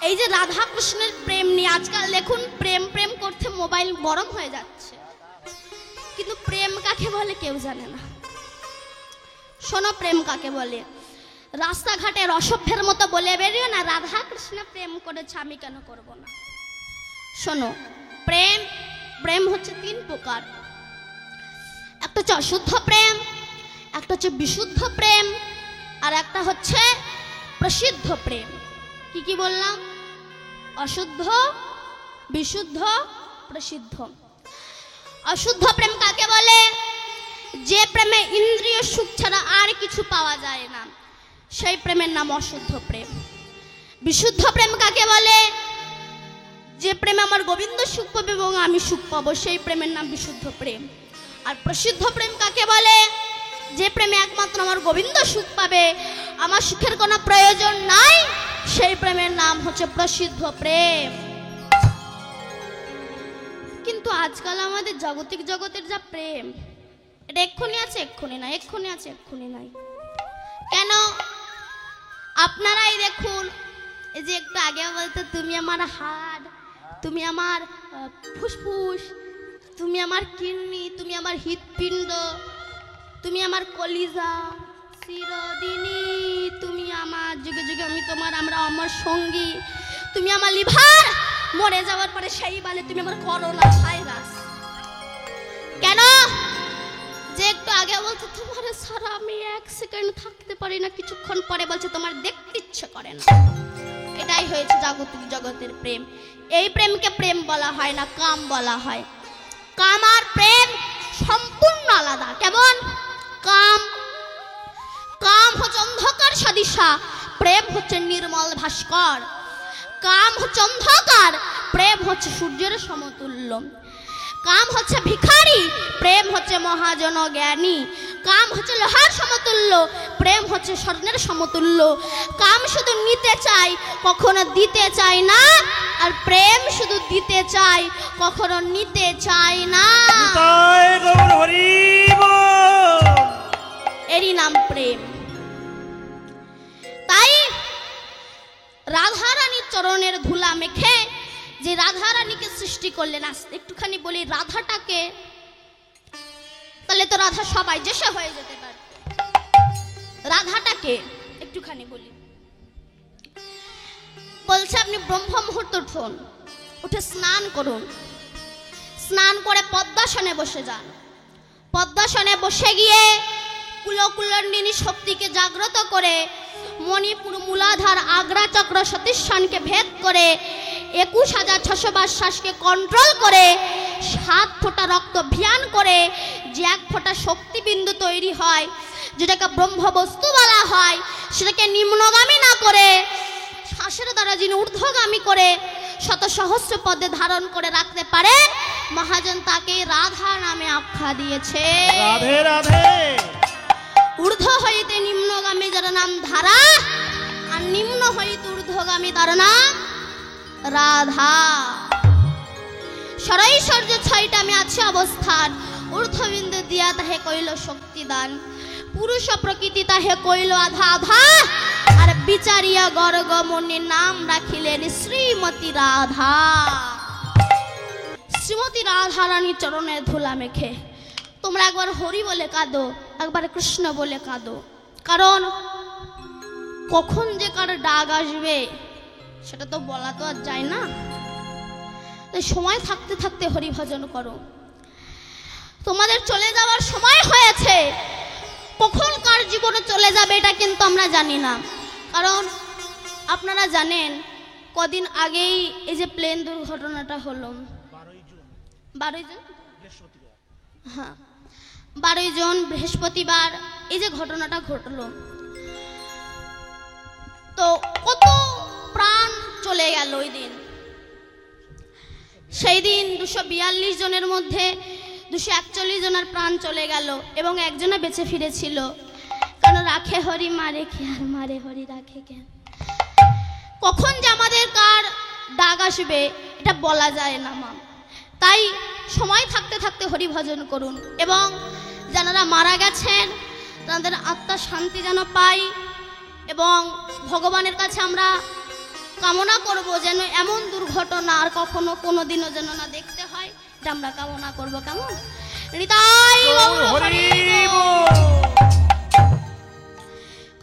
এই যে রাধা কৃষ্ণের প্রেম নিয়ে আজকাল দেখুন প্রেম প্রেম করতে মোবাইল গরম হয়ে যাচ্ছে, কিন্তু প্রেম কাকে বলে কেউ জানে না। শোনো প্রেম কাকে বলে। রাস্তাঘাটে অসভ্যের মতো বলে বেরিও না রাধা কৃষ্ণ প্রেম করেছে আমি কেন করব না। শোনো প্রেম প্রেম হচ্ছে তিন প্রকার। একটা হচ্ছে অশুদ্ধ প্রেম, একটা হচ্ছে বিশুদ্ধ প্রেম, আর একটা হচ্ছে প্রসিদ্ধ প্রেম। কি কি বললাম? অশুদ্ধ, বিশুদ্ধ, প্রসিদ্ধ। অশুদ্ধ প্রেম কাকে বলে? যে প্রেমে ইন্দ্রিয় সুখ ছাড়া আর কিছু পাওয়া যায় না, সেই প্রেমের নাম অশুদ্ধ প্রেম। বিশুদ্ধ প্রেম কাকে বলে? যে প্রেমে আমার গোবিন্দ সুখ পাবে এবং আমি সুখ পাবো, সেই প্রেমের নাম বিশুদ্ধ প্রেম। আর প্রসিদ্ধ প্রেম কাকে বলে? যে প্রেমে একমাত্র আমার গোবিন্দ সুখ পাবে, আমার সুখের কোনো প্রয়োজন নাই, সেই প্রেমের নাম হচ্ছে প্রসিদ্ধ প্রেম। কিন্তু আজকাল আমাদের জাগতিক জগতের যা প্রেম, এটা এক্ষুনি আছে এক্ষুনি নাই, এক্ষুনি আছে এক্ষুনি নাই। কেন? আপনারাই দেখুন, এই যে একটু আগে বলতে তুমি আমার হাড়, তুমি আমার ফুসফুস, তুমি আমার কিডনি, তুমি আমার হৃৎপিণ্ড, তুমি আমার কলিজা, চিরদিনই তুমি আমার, যুগে যুগে আমি তোমার, আমরা অমর সঙ্গী, তুমি আমার লিভার, মরে যাওয়ার পরে সেই বলে তুমি আমার করোনা ভাইরাস। কেন? যে একটু আগে বলতো তোমার সারা আমি এক সেকেন্ড থাকতে পারি না, কিছুক্ষণ পরে বলছে তোমার দেখতে ইচ্ছে করে না। এটাই হয়েছে জাগতিক জগতের প্রেম। এই প্রেমকে প্রেম বলা হয় না, কাম বলা হয়। কাম আর প্রেম সম্পূর্ণ আলাদা। কেমন? কাম কাম হচ্ছে অন্ধকার সদিশা, প্রেম হচ্ছে নির্মল ভাস্কর। কাম হচ্ছে অন্ধকার, প্রেম হচ্ছে সূর্যের সমতুল্য। কাম হচ্ছে ভিখারি, প্রেম হচ্ছে মহাজন জ্ঞানী। কাম হচ্ছে লোহার সমতুল্য, প্রেম হচ্ছে স্বর্ণের সমতুল্য। কাম শুধু নিতে চাই, কখনো দিতে চাই না, আর প্রেম শুধু দিতে চাই, কখনো নিতে চাই না। এরই নাম প্রেম। তাই রাধারানীর চরণের ধুলা মেখে যে রাধারানীকে সৃষ্টি করলেন, একটুখানি বলি রাধাটাকে, তাহলে তো রাধা সবাই যে সে হয়ে যেতে পারে। রাধাটাকে একটুখানি বলি। বলছে আপনি ব্রহ্ম মুহূর্ত উঠুন, উঠে স্নান করুন, স্নান করে পদ্মাসনে বসে যান। পদ্মাসনে বসে গিয়ে কুলকুলণ্ডিনী শক্তিকে জাগ্রত করে, মণিপুর মূলাধার আগ্রা চক্র সতীশানকে ভেদ করে, 21,600 শ্বাসকে কন্ট্রোল করে, 7 ফোঁটা রক্ত ভিয়ান করে যে 1 ফোঁটা শক্তিবিন্দু তৈরি হয়, যেটাকে ব্রহ্ম বস্তু বলা হয়, সেটাকে নিম্নগামী না করে শ্বাসের দ্বারা যিনি ঊর্ধ্বগামী করে শত সহস্র পদে ধারণ করে রাখতে পারে, মহাজন তাকে রাধা নামে আখ্যা দিয়েছে। রাধে রাধে। ঊর্ধ্ব হইতে নিম্নগামী যার নাম ধারা, আর নিম্ন হইতে ঊর্ধ্বগামী তার নাম রাধা। সরাইশ্বর্য 6টা আমি আছে অবস্থান, ঊর্ধ্ববিন্দু দিয়া তাহে কইল শক্তিদান, পুরুষ প্রকৃতি তাহে কইল আধা আধা, আর বিচারিয়া গর্গমণির নাম রাখিলেন শ্রীমতী রাধা। শ্রীমতী রাধা রানীর চরণের ধুলা মেখে তোমরা একবার হরি বলে কাঁদো, একবার কৃষ্ণ বলে কাঁদো। কারণ কখন যে কার ডাক আসবে সেটা তো বলা তো আর যায় না। তাই সময় থাকতে থাকতে হরি ভজন করো। তোমাদের চলে যাওয়ার সময় হয়েছে, কখন কার জীবনে চলে যাবে এটা কিন্তু আমরা জানি না। কারণ আপনারা জানেন কদিন আগেই এই যে প্লেন দুর্ঘটনাটা হলো, 12 জুন, হ্যাঁ 12 জুন বৃহস্পতিবার এই যে ঘটনাটা ঘটলো, তো কত প্রাণ চলে গেল ওই দিন। সেই দিন 242 জনের মধ্যে 241 জনের প্রাণ চলে গেল এবং একজনে বেঁচে ফিরেছিল। কারণ রাখে হরি মারে কে, আর মারে হরি রাখে কেন। কখন যে আমাদের কার ডাক আসবে এটা বলা যায় না মা। তাই সময় থাকতে থাকতে হরি ভজন করুন, এবং যারা মারা গেছেন তাদের আত্মা শান্তি যেন পাই, এবং ভগবানের কাছে আমরা কামনা করব যেন এমন দুর্ঘটনা আর কখনো কোনোদিনও যেন না দেখতে হয়, এটা আমরা কামনা করব। কেমন? হৃদয়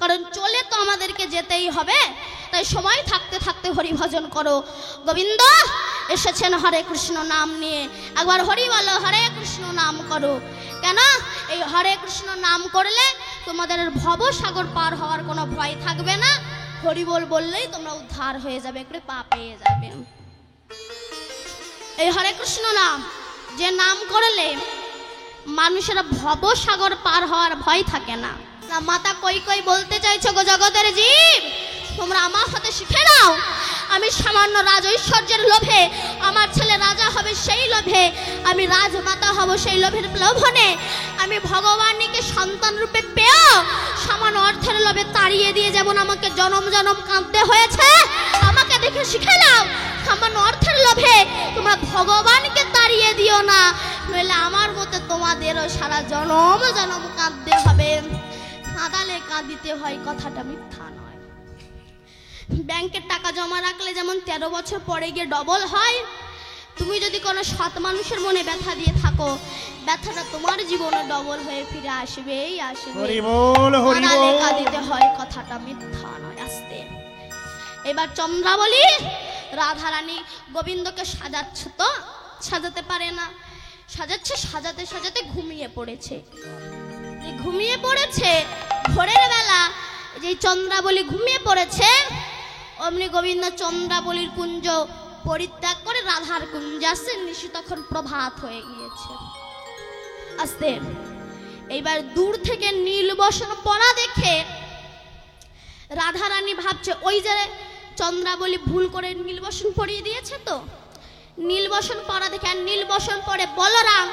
কারণ চলে তো আমাদেরকে যেতেই হবে, তাই সময় থাকতে থাকতে হরি ভজন করো। গোবিন্দ এসেছেন হরে কৃষ্ণ নাম নিয়ে, একবার হরি বলো, হরে কৃষ্ণ নাম করো। কেন? এই হরে কৃষ্ণ নাম করলে তোমাদের ভবসাগর পার হওয়ার কোনো ভয় থাকবে না। হরি বল বললেই তোমরা উদ্ধার হয়ে যাবে, একটু পা পেয়ে যাবে। এই হরে কৃষ্ণ নাম যে নাম করলে মানুষেরা ভবসাগর পার হওয়ার ভয় থাকে না। মাতা কই কই বলতে চাইছো গো জগতের জীব, তোমরা আমার হাতে শিখে নাও। আমি সামান্য রাজ ঐশ্বর্যের লোভে আমার ছেলে রাজা হবে সেই লোভে, আমি রাজমাতা হব সেই লোভের লোভনে, আমি ভগবানকে সন্তান রূপে পেয়েও সামান্য অর্থের লোভে তাড়িয়ে দিয়ে যেমন আমাকে জনম জনম কাঁদতে হয়েছে, আমাকে দেখে শিখে নাও সামান্য অর্থের লোভে তোমরা ভগবানকে তাড়িয়ে দিও না, নইলে আমার মতে তোমাদেরও সারা জনম জনম কাঁদতে হবে। কাঁদালে কাঁদিতে হয়, কথাটা মিথ্যা নয়। ব্যাংকের টাকা জমা রাখলে যেমন 13 বছর পরে গিয়ে ডবল হয়, তুমি যদি কোনো সৎ মানুষের মনে ব্যথা দিয়ে থাকো, ব্যথাটা তোমার জীবনে ডবল হয়ে ফিরে আসবেই আসবে। কাঁদালে কাঁদিতে হয়, কথাটা মিথ্যা নয়। আসতে এবার চন্দ্রাবলী রাধারানী গোবিন্দকে সাজাচ্ছ তো সাজাতে পারে না, সাজাচ্ছে, সাজাতে সাজাতে ঘুমিয়ে পড়েছে। ঘুমিয়ে পড়েছে ভোরের বেলা, যে চন্দ্রাবলী ঘুমিয়ে পড়েছে, অমনি গোবিন্দ চন্দ্রাবলীর কুঞ্জ পরিত্যাগ করে রাধার কুঞ্জে আসছে। নিশি তখন প্রভাত হয়ে গিয়েছে। আস্তে এইবার দূর থেকে নীলবসন পরা দেখে রাধারানী ভাবছে ওই যে চন্দ্রাবলী ভুল করে নীলবসন পরিয়ে দিয়েছে, তো নীলবসন পরা দেখে, আর নীলবসন পরে বলরাম।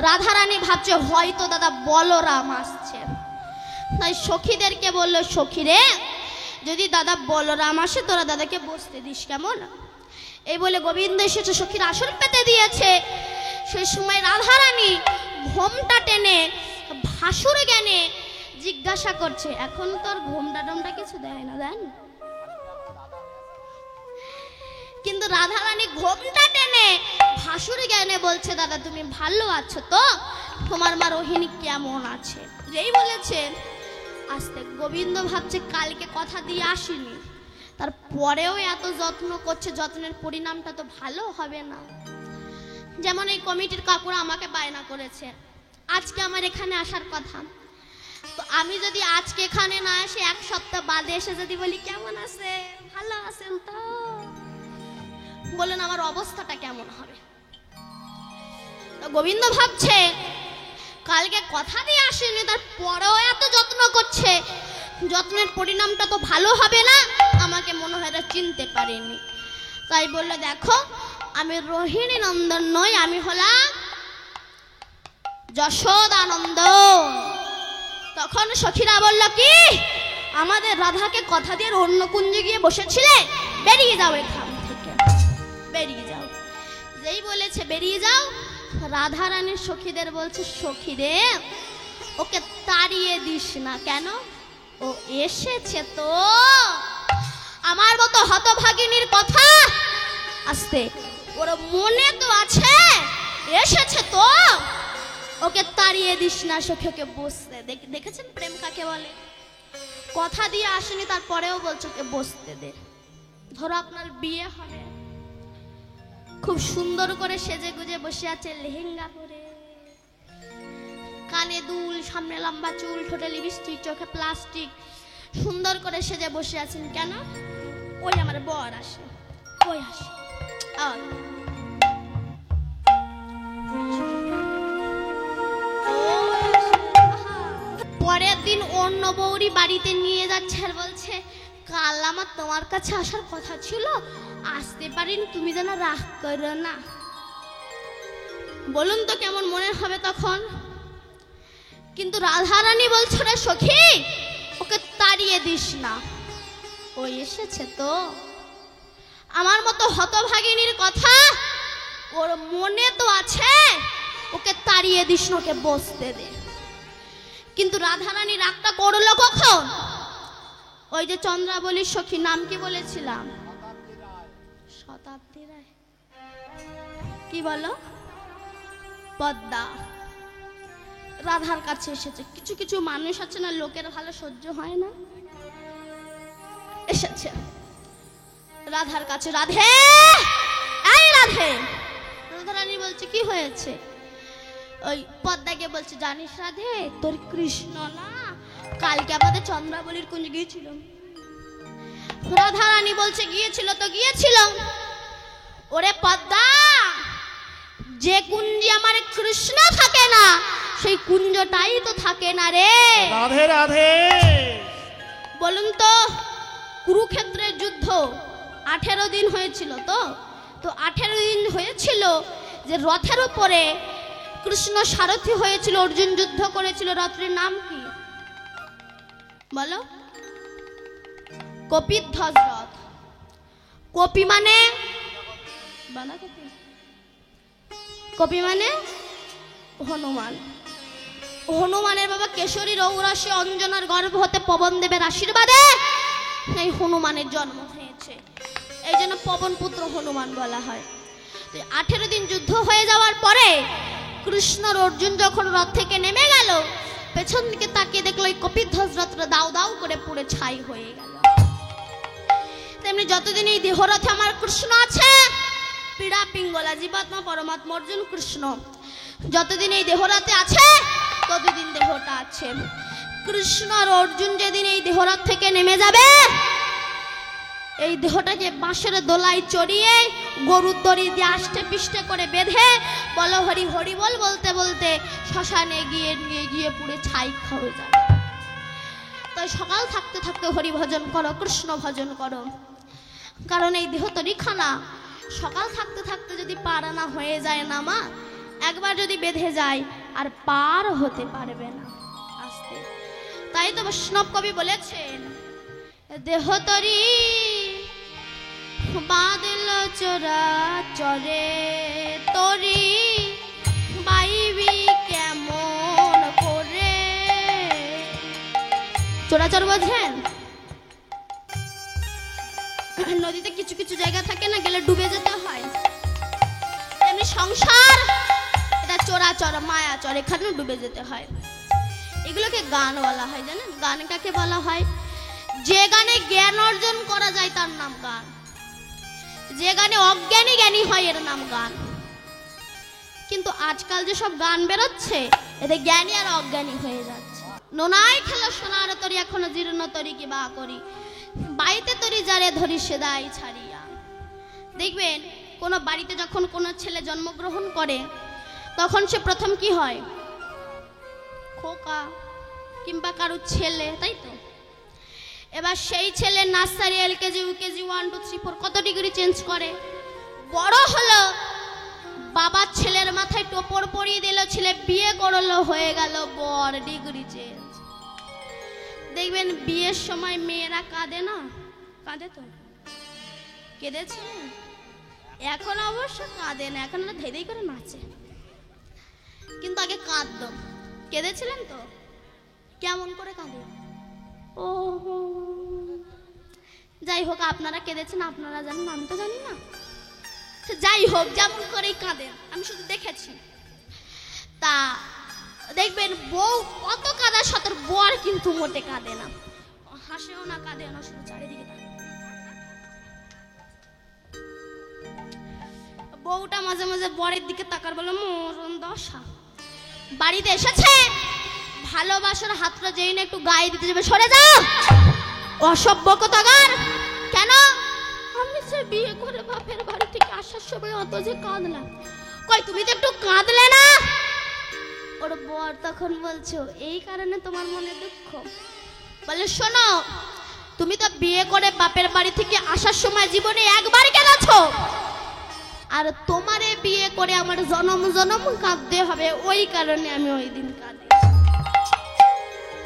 রাধারানী ভাবছে হয়তো দাদা বলরাম আসছে, তাই সখীদেরকে বললো, সখীরে যদি দাদা বলরাম আসে তোরা দাদাকে বসতে দিস, কেমন? এই বলে গোবিন্দ এসেছে, সখীর আসন পেতে দিয়েছে। সেই সময় রাধারানী ঘোমটা টেনে ভাসুর জ্ঞানে জিজ্ঞাসা করছে, এখন তোর ঘোমটা টমটা কিছু দেয় না, দেন? কিন্তু রাধারানী ঘোমটা টেনে ভাসুর জ্ঞানে বলছে, দাদা তুমি ভালো আছো তো? তোমার মা রোহিণী কেমন আছে? যেই বলেছে আস্তে, গোবিন্দ ভাবছে কালকে কথা দিয়ে আসিনি, তারপরেও এত যত্ন করছে, যত্নের পরিণামটা তো ভালো হবে না। যেমন এই কমিটির কাকুরা আমাকে বায়না করেছে আজকে আমার এখানে আসার কথা, তো আমি যদি আজকে এখানে না আসে 1 সপ্তাহ বাদে এসে যদি বলি কেমন আছে, ভালো আছেন তো, বলেন আমার অবস্থাটা কেমন হবে? তো গোবিন্দ ভাবছে কালকে কথা দিয়ে আসেনি, তারপরেও এত যত্ন করছে, যত্নের পরিণামটা তো ভালো হবে না, আমাকে মনে হয় এটা চিনতে পারেনি। তাই বললে দেখো আমি রোহিণী নন্দন নই, আমি হলাম যশোদানন্দ। তখন সখীরা বলল, কি আমাদের রাধাকে কথা দিয়ে অন্য কুঞ্জে গিয়ে বসেছিলে, বেরিয়ে যাও এখান থেকে, বেরিয়ে যাও। যেই বলেছে বেরিয়ে যাও, রাধারানীর সখীদের বলছে, সখীরে ওকে তাড়িয়ে দিস না। কেন? ও এসেছে তো, আমার মতো হতভাগিনীর কথা আস্তে ওর মনে তো আছে, এসেছে তো, ওকে তাড়িয়ে দিস না, সখীকে বসতে। দেখেছেন প্রেম কাকে বলে? কথা দিয়ে আসেনি তারপরেও বলছো ওকে বসতে দে। ধরো আপনার বিয়ে হবে, খুব সুন্দর করে সেজে গুজে বসে আছে, লেহেঙ্গা পরে, কানে দুল, সামনে লম্বা চুল, ঠোঁটে লিপস্টিক, চোখে প্লাস্টিক, সুন্দর করে সেজে বসে আছেন। কেন? ওই আমার বর আসে, ওই আসে। পরের দিন অন্য বৌরি বাড়িতে নিয়ে যাচ্ছে আর বলছে, কাল আমার তোমার কাছে আসার কথা ছিল, আসতে পারিনি, তুমি যেন রাগ করো না। বলুন তো কেমন মনে হবে তখন? কিন্তু রাধারানী বলছে, রে সখী ওকে তাড়িয়ে দিস না, ও এসেছে তো, আমার মতো হতভাগিনীর কথা ওর মনে তো আছে, ওকে তাড়িয়ে দিস না, ওকে বসতে দে। কিন্তু রাধারানী রাগটা করলো কখন? ওই যে চন্দ্রাবলীর সখী, নাম কি বলেছিলাম? শতাব্দীর কি বলো পদ্মা রাধার কাছে এসেছে। কিছু কিছু মানুষ আছে না, লোকের ভালো সহ্য হয় না, এসেছে রাধার কাছে। রাধে, এই রাধে। রাধারানী বলছে কি হয়েছে? ওই পদ্মাকে বলছে, জানিস রাধে, তোর কৃষ্ণ না কালকে আমাদের চন্দ্রাবলীর কুঞ্জে গিয়েছিল। রাধারানী বলছে গিয়েছিল তো গিয়েছিল। ওরে পদ্মা, যে কুঞ্জে আমার কৃষ্ণ থাকে না সেই কুঞ্জটাই তো থাকে না রে। রাধে রাধে। বলুন তো, কুরুক্ষেত্রের যুদ্ধ 18 দিন হয়েছিল তো 18 দিন হয়েছিল যে রথের উপরে কৃষ্ণ সারথি হয়েছিল, অর্জুন যুদ্ধ করেছিল। রথের নাম কি বলো? কপিধ্বজ রথ। কপি মানে বাঁধাকপি, কপি মানে হনুমান। হনুমানের বাবা কেশরী রৌরসে অঞ্জনার গর্ভ হতে পবন দেবের আশীর্বাদে এই হনুমানের জন্ম হয়েছে, এই জন্য পবন পুত্র হনুমান বলা হয়। 18 দিন যুদ্ধ হয়ে যাওয়ার পরে কৃষ্ণর অর্জুন যখন রথ থেকে নেমে গেল, পেছন দিকে তাকিয়ে দেখলো এই কপিধ্বজ রথটা দাউ দাউ করে পুড়ে ছাই হয়ে গেল। তেমনি যতদিন এই দেহরথে আমার কৃষ্ণ আছে, পীড়া পিঙ্গলা জীবাত্মা পরমাত্মা অর্জুন কৃষ্ণ যতদিন এই দেহরথে আছে ততদিন দেহটা আছে। কৃষ্ণ আর অর্জুন যেদিন এই দেহরথ থেকে নেমে যাবে, এই দেহটাকে বাঁশের দোলায় চড়িয়ে গরুর দড়ি দিয়ে আষ্টে পিষ্টে করে বেঁধে বলো হরি হরি বল বলতে বলতে শ্মশানে গিয়ে নিয়ে গিয়ে পুড়ে ছাই হয়ে যাবে। তাই সকাল থাকতে থাকতে হরি ভজন করো, কৃষ্ণ ভজন করো, কারণ এই দেহ তরিখানা সকাল থাকতে থাকতে যদি পার না হয়ে যায় না মা, একবার যদি বেঁধে যায় আর পার হতে পারবে না আস্তে। তাই তো বৈষ্ণব কবি বলেছেন, দেহ তরি বাদল চোরা চরে তরি বাইবি কেমন করে। চোরাচর বোঝেন? নদীতে কিছু কিছু জায়গা থাকে না, গেলে ডুবে যেতে হয়। এমনি সংসার এটা চোরাচর মায়াচর, এখানে ডুবে যেতে হয়। এগুলোকে গান বলা হয়, জানেন গান কাকে বলা হয়? যে গানে জ্ঞান অর্জন করা যায় তার নাম গান, যে গানে অজ্ঞানী জ্ঞানী হয় এর নাম গান। কিন্তু আজকাল যে সব গান বেরোচ্ছে এতে জ্ঞানী আর অজ্ঞানী হয়ে যাচ্ছে। নোনাই খেলো সোনার তরি এখনো জীর্ণ তরি কি বা করি, বাড়িতে তরি যারে ধরি সেদাই ছাড়িয়া। দেখবেন কোনো বাড়িতে যখন কোনো ছেলে জন্মগ্রহণ করে তখন সে প্রথম কি হয়? খোকা কিংবা কারুর ছেলে, তাই তো? এবার সেই ছেলে নার্সারি, LKG, UKG, 1 2 3 4 কত ডিগ্রি চেঞ্জ করে। বড় হলো, বাবার ছেলের মাথায় টোপর পরিয়ে দিল, ছেলে বিয়ে করলো, হয়ে গেল বর, ডিগ্রি চেঞ্জ। দেখবেন বিয়ের সময় মেয়েরা কাঁদে না? কাঁদে তো? কেঁদেছে? এখন অবশ্য কাঁদে না, এখন ধেদেই করে নাচে, কিন্তু আগে কাঁদতো। কেঁদেছিলেন তো? কেমন করে কাঁদে? ও যাই হোক, আপনারা কেঁদেছেন, আপনারা জানেন, আমি তো জানি না। যাই হোক, যেমন করেই কাঁদেন, আমি শুধু দেখেছি। তা দেখবেন বউ কত কাঁদা সতর, বর কিন্তু মোটে কাঁদে না, হাসেও না কাঁদেও না, শুধু চারিদিকে বউটা মাঝে মাঝে বরের দিকে তাকার বলে মরণ দশা। বাড়িতে এসেছে, ভালোবাসার হাতটা যেই না একটু গায়ে দিতে যাবে, সরে যাও অসভ্য কোথাকার। কেন? আমি সে বিয়ে করে বাপের বাড়ি থেকে আসার সময় অত যে কাঁদলাম। কই তুমি তো একটু কাঁদলে না? ওর বর তখন বলছো এই কারণে তোমার মনে দুঃখ? বলে শোনো, তুমি তো বিয়ে করে বাপের বাড়ি থেকে আসার সময় জীবনে একবার কেঁদেছো, আর তোমারে বিয়ে করে আমার জনম জনম কাঁদতে হবে, ওই কারণে আমি ওই দিন কাঁদি।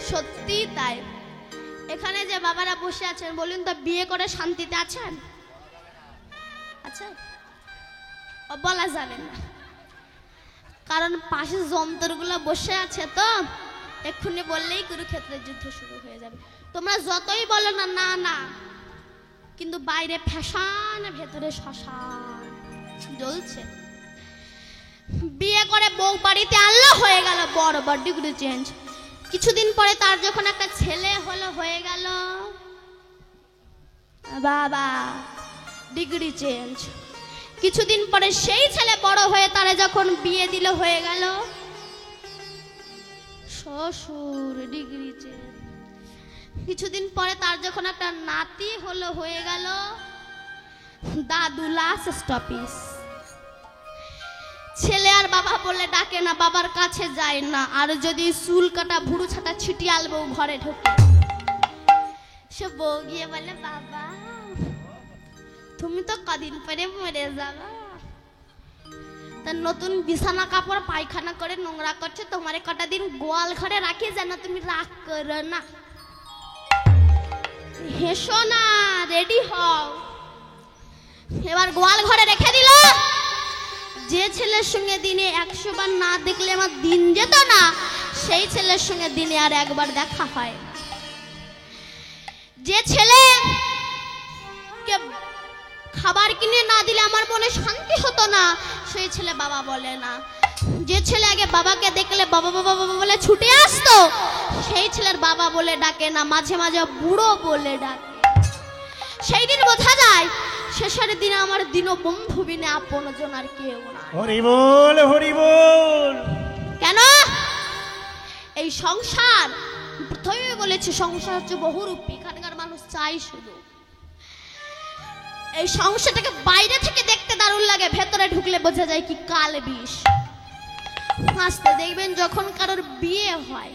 সত্যি তাই। এখানে যে বাবারা বসে আছেন বলুন তো, বিয়ে করে শান্তিতে আছেন? আচ্ছা, বলা যাবে না, কারণ পাশে যন্ত্রগুলো বসে আছে তো, এক্ষুনি বললেই কুরুক্ষেত্রের যুদ্ধ শুরু হয়ে যাবে। তোমরা যতই বলো না না না, কিন্তু বাইরে ফ্যাশন, ভেতরে শ্মশান জ্বলছে। বিয়ে করে বউ বাড়িতে আনলো, হয়ে গেল বড় বড় ডিগ্রি চেঞ্জ। কিছুদিন পরে তার যখন একটা ছেলে হলো, হয়ে গেল বাবা ডিগ্রি চেঞ্জ। কিছুদিন পরে সেই ছেলে বড় হয়ে তারা যখন বিয়ে দিল, হয়ে গেল শ্বশুর ডিগ্রি চেঞ্জ। কিছুদিন পরে তার যখন একটা নাতি হলো, হয়ে গেল দাদু লাস্ট স্টপিস। ছেলে আর বাবা বলে ডাকে না, বাবার কাছে যায় না। আর যদি চুল কাটা ভুরু ছাটা ছিটিয়াল বউ ঘরে ঢোকে, সে বউ গিয়ে বলে বাবা তুমি তো কদিন পরে মরে যাবা, তার নতুন বিছানা কাপড় পায়খানা করে নোংরা করছে, তোমার কটা দিন গোয়াল ঘরে রাখি যেন তুমি রাগ করো না। হেসো না, রেডি হও। এবার গোয়াল ঘরে রেখে দিল। যে ছেলের সঙ্গে দিনে 100 বার না দেখলে আমার দিন যেত না, সেই ছেলের সঙ্গে দিনে আর একবার দেখা হয় না। যে ছেলে খাবার কিনে না দিলে আমার মনে শান্তি হতো না, সেই ছেলে বাবা বলে না। যে ছেলে আগে বাবাকে দেখলে বাবা বাবা বাবা বলে ছুটে আসতো, সেই ছেলের বাবা বলে ডাকে না, মাঝে মাঝে বুড়ো বলে ডাকে। সেই দিন বোঝা যায় শেষের দিনে আমার দীনবন্ধু বিনে আপনজন আর কেউ না। হরি বল, হরি বল। কেন? এই সংসার, প্রথমে বলেছি সংসার হচ্ছে বহুরূপী। এখানকার মানুষ চাই শুধু এই সংসারটাকে বাইরে থেকে দেখতে দারুণ লাগে, ভেতরে ঢুকলে বোঝা যায় কি কাল বিষ। আস্তে দেখবেন যখন কারোর বিয়ে হয়,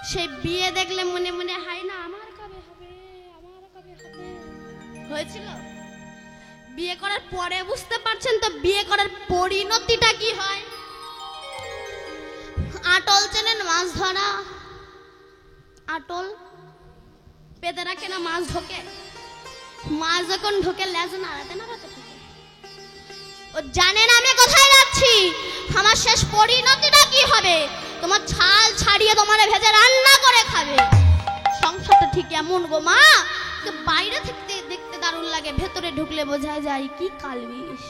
সেই বিয়ে দেখলে মনে মনে হয় না আমার কবে হবে, আমার কবে হবে। হয়েছিল বিয়ে করার পরে বুঝতে পারছেন তো বিয়ে করার পরিণতিটা কি হয়। আটল চেনেন? মাছ ধরা আটল পেতে রাখে না, মাছ ঢোকে। মাছ যখন ঢোকে লেজ নাড়াতে নাড়াতে ঢোকে। ও জানে না আমি কোথায় যাচ্ছি, আমার শেষ পরিণতিটা কি হবে। তোমার ছাল ছাড়িয়ে তোমার ভেজে রান্না করে খাবে। সংসারটা ঠিক এমন গো মা, বাইরে থেকে দেখতে দারুণ লাগে, ভেতরে ঢুকলে বোঝা যায় কি কালবিষ।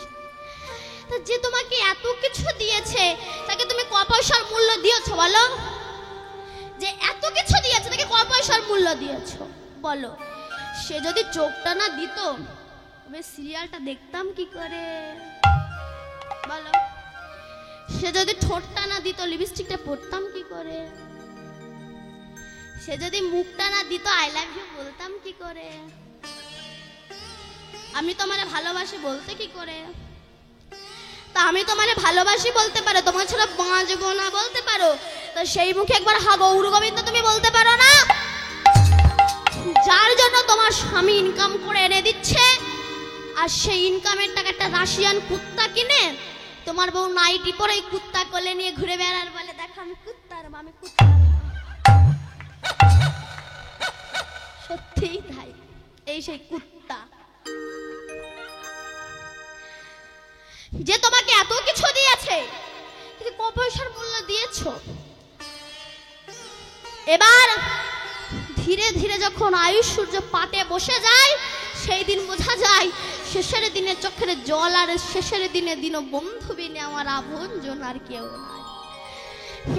তা যে তোমাকে এত কিছু দিয়েছে, তাকে তুমি ক পয়সার মূল্য দিয়েছো বলো? যে এত কিছু দিয়েছে তাকে ক পয়সার মূল্য দিয়েছো বলো? সে যদি চোখটা না দিত, তবে সিরিয়ালটা দেখতাম কি করে বলো? সে যদি ঠোঁটটা না দিত, লিপস্টিকটা পরতাম কি করে? সে যদি মুখটা না দিত, আই লাভ ইউ বলতাম কি করে? আমি তোমারে ভালোবাসি বলতে কি করে? তা আমি তোমারে ভালোবাসি বলতে পারো, তোমার ছাড়া বাঁচবো না বলতে পারো, তো সেই মুখে একবার হা গৌর গোবিন্দ তুমি বলতে পারো না? যার জন্য তোমার স্বামী ইনকাম করে এনে দিচ্ছে, আর সেই ইনকামের টাকা একটা রাশিয়ান কুত্তা কিনে তোমার বউ নাইটি পরে কুত্তা কোলে নিয়ে ঘুরে বেড়ার, বলে দেখো আমি কুত্তার মা, আমি কুত্তার মা। সত্যিই তাই, এই সেই কুত্তা যে তোমাকে এত কিছু দিয়েছে, কিন্তু ক পয়সার মূল্য দিয়েছো? এবার ধীরে ধীরে যখন আয়ুষ সূর্য পাতে বসে যায়, সেই দিন বোঝা যায় শেষের দিনে চোখের জল, আর শেষের দিনে দীনবন্ধু বিনে আমার আপনজন আর কেউ নাই।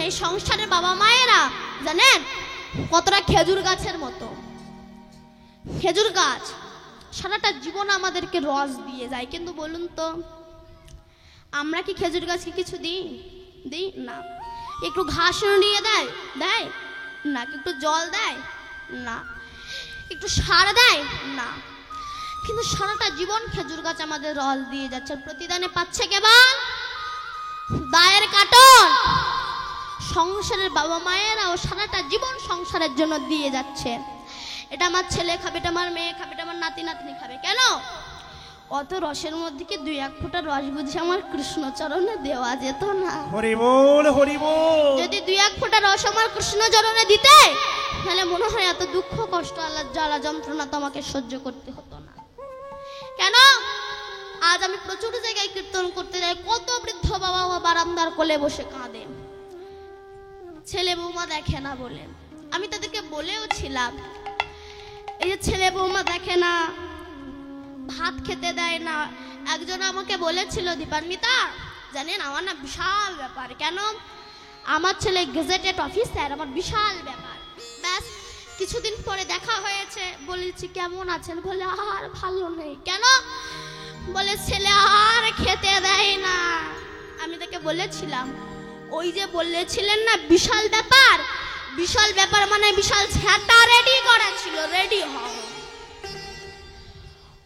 এই সংসারের বাবা মায়েরা জানেন কতটা খেজুর গাছের মতো। খেজুর গাছ সারাটা জীবন আমাদেরকে রস দিয়ে যায়, কিন্তু বলুন তো আমরা কি খেজুর গাছকে কিছু দিই না? একটু ঘাস নিয়ে দেয় না, একটু জল দেয় না, একটু সার দেয় না, কিন্তু সারাটা জীবন খেজুর গাছ আমাদের রস দিয়ে যাচ্ছে। প্রতিদানে পাচ্ছে কেবল দায়ের কাটন। সংসারের বাবা মায়েরাও সারাটা জীবন সংসারের জন্য দিয়ে যাচ্ছে। এটা আমার ছেলে খাবে, এটা আমার মেয়ে খাবে, এটা আমার নাতি নাতনি খাবে। কেন? অত রসের মধ্যে কি 2-1 ফোঁটা রস বুঝে আমার কৃষ্ণচরণে দেওয়া যেত না? হরি বল, হরি বল। যদি 2-1 ফোঁটা রস আমার কৃষ্ণচরণে দিতে, তাহলে মনে হয় এত দুঃখ কষ্ট আল্লাহ জ্বালা যন্ত্রণা তোমাকে সহ্য করতে হতো না। কেন? আজ আমি প্রচুর জায়গায় কীর্তন করতে যাই, কত বৃদ্ধ বাবা বারান্দার কোলে বসে কাঁদে, ছেলে বৌমা দেখে না বলে। আমি তাদেরকে বলেও ছিলাম এই যে ছেলে বৌমা দেখে না, ভাত খেতে দেয় না। একজন আমাকে বলেছিল, দীপান্বিতা জানেন আমার না বিশাল ব্যাপার। কেন? আমার ছেলে গেজেটেড অফিসার, আমার বিশাল ব্যাপার। ব্যাস কিছুদিন পরে দেখা হয়েছে, বলেছি কেমন আছেন, বলে আর ভালো নেই। কেন? বলে ছেলে আর খেতে দেয় না। আমি তাকে বলেছিলাম, ওই যে বলেছিলেন না বিশাল ব্যাপার, বিশাল ব্যাপার মানে বিশাল ঝ্যাঁটা রেডি করা ছিল, রেডি হও।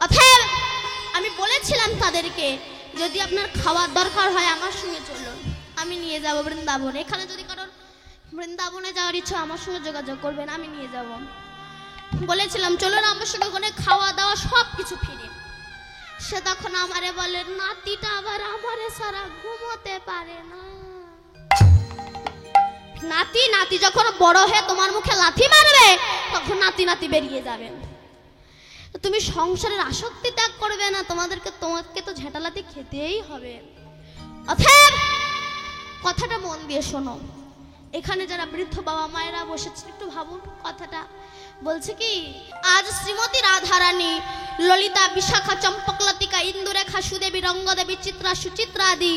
অতএব আমি বলেছিলাম তাদেরকে, যদি আপনার খাওয়ার দরকার হয় আমার সঙ্গে চলুন, আমি নিয়ে যাব বৃন্দাবন। এখানে যদি কারোর বৃন্দাবনে যাওয়ার ইচ্ছা আমার সঙ্গে যোগাযোগ করবেন, আমি নিয়ে যাব। বলেছিলাম চলুন আমার সঙ্গে, ওখানে খাওয়া দাওয়া সব কিছু ফিরে। সে তখন আমারে বলে, নাতিটা আবার আমারে সারা ঘুমোতে পারে না। নাতি নাতি যখন বড় হয়ে তোমার মুখে লাথি মারবে তখন নাতি নাতি বেরিয়ে যাবে। তুমি সংসারের আসক্তি ত্যাগ করবে না, তোমাকে তো ঝেঁটালাতি খেতেই হবে। অতএব কথাটা মন দিয়ে শোনো। এখানে যারা বৃদ্ধ বাবা মায়েরা বসেছে একটু ভাবুন কথাটা। বলছে কি, আজ শ্রীমতী রাধারানী, ললিতা, বিশাখা, চম্পকলতিকা, ইন্দুরেখা, সুদেবী, রঙ্গদেবী, চিত্রা, সুচিত্রা আদি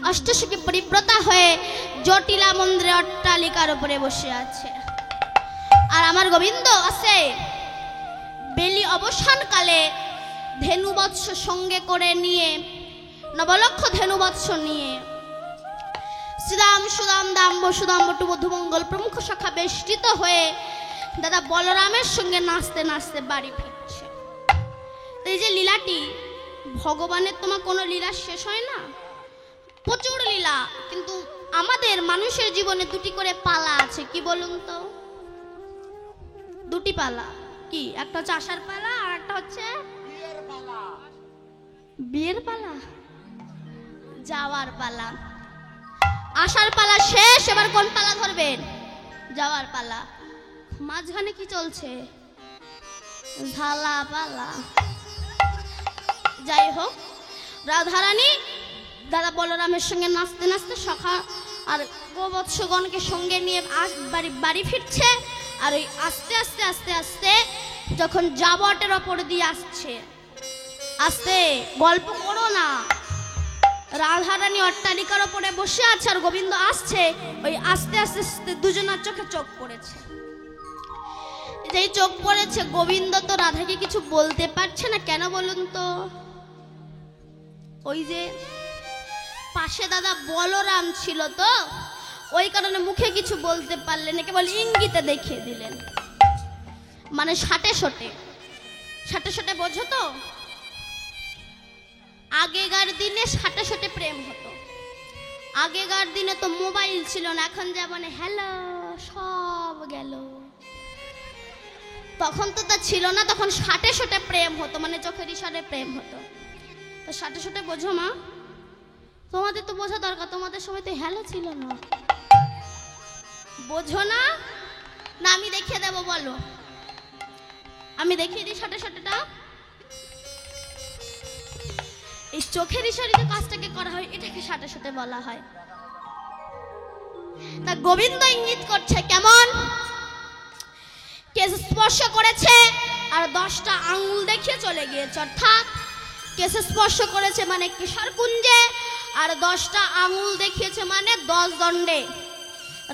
অষ্টসখী পরিব্রতা হয়ে জটিলা মন্দিরে অট্টালিকার উপরে বসে আছে। আর আমার গোবিন্দ আছে বেলি অবসানকালে ধেনুবৎস সঙ্গে করে নিয়ে, নবলক্ষ ধেনুবৎস নিয়ে শ্রীরাম, সুদাম, দাম্ব, সুদাম্ব, মধুমঙ্গল প্রমুখ শাখা বেষ্টিত হয়ে দাদা বলরামের সঙ্গে নাচতে নাচতে বাড়ি ফিরছে। এই যে লীলাটি, ভগবানের তোমার কোনো লীলা শেষ হয় না, প্রচুর লীলা। কিন্তু আমাদের মানুষের জীবনে দুটি করে পালা আছে, কি বলুন তো? দুটি পালা কি? একটা হচ্ছে আসার পালা, আর একটা হচ্ছে বিয়ের পালা, যাওয়ার পালা। আসার পালা শেষ, এবার কোন পালা ধরবেন? যাওয়ার পালা। মাঝখানে কি চলছে? ঝালা পালা। যাই হোক, রাধারানী দাদা বলরামের সঙ্গে নাচতে নাচতে সখা আর গোবৎসগণকে সঙ্গে নিয়ে বাড়ি ফিরছে। আর ওই আস্তে আস্তে আস্তে আস্তে যখন জাবটের ওপর দিয়ে আসছে, আস্তে গল্প করো না, রাধারানী অট্টালিকার ওপরে বসে আছে আর গোবিন্দ আসছে, ওই আস্তে আস্তে আস্তে দুজনার চোখে চোখ পড়েছে। যেই চোখ পড়েছে, গোবিন্দ তো রাধাকে কিছু বলতে পারছে না। কেন বলুন তো? ওই যে পাশে দাদা বলরাম ছিল তো, ওই কারণে মুখে কিছু বলতে পারলেন না, কেবল ইঙ্গিতে দেখিয়ে দিলেন। মানে সাটে সোটে বোঝো তো? আগেকার দিনে সাটে সোটে প্রেম হতো। আগেকার দিনে তো মোবাইল ছিল না, এখন যেমন হ্যালো সব গেল, তখন তো তা ছিল না। তখন সাটে সোটে প্রেম হতো, মানে চোখের ইশারায় প্রেম হতো। তো সাটে সোটে বোঝো মা? তোমাদের তো বোঝা দরকার, তোমাদের সময় তো হ্যালো ছিল না। বোঝো না? না আমি দেখিয়ে দেবো, বলো। আমি দেখিয়ে দিই সাটে সোটেটা। এই চোখের ইশারায় যে কাজটাকে করা হয়, এটাকে সাটে সোটে বলা হয়। তা গোবিন্দ ইঙ্গিত করছে কেমন? কেশ স্পর্শ করেছে আর 10টা আঙ্গুল দেখিয়ে চলে গিয়েছে। অর্থাৎ কেশ স্পর্শ করেছে মানে কেশর কুঞ্জে, আর 10টা আঙ্গুল দেখিয়েছে মানে 10 দণ্ডে।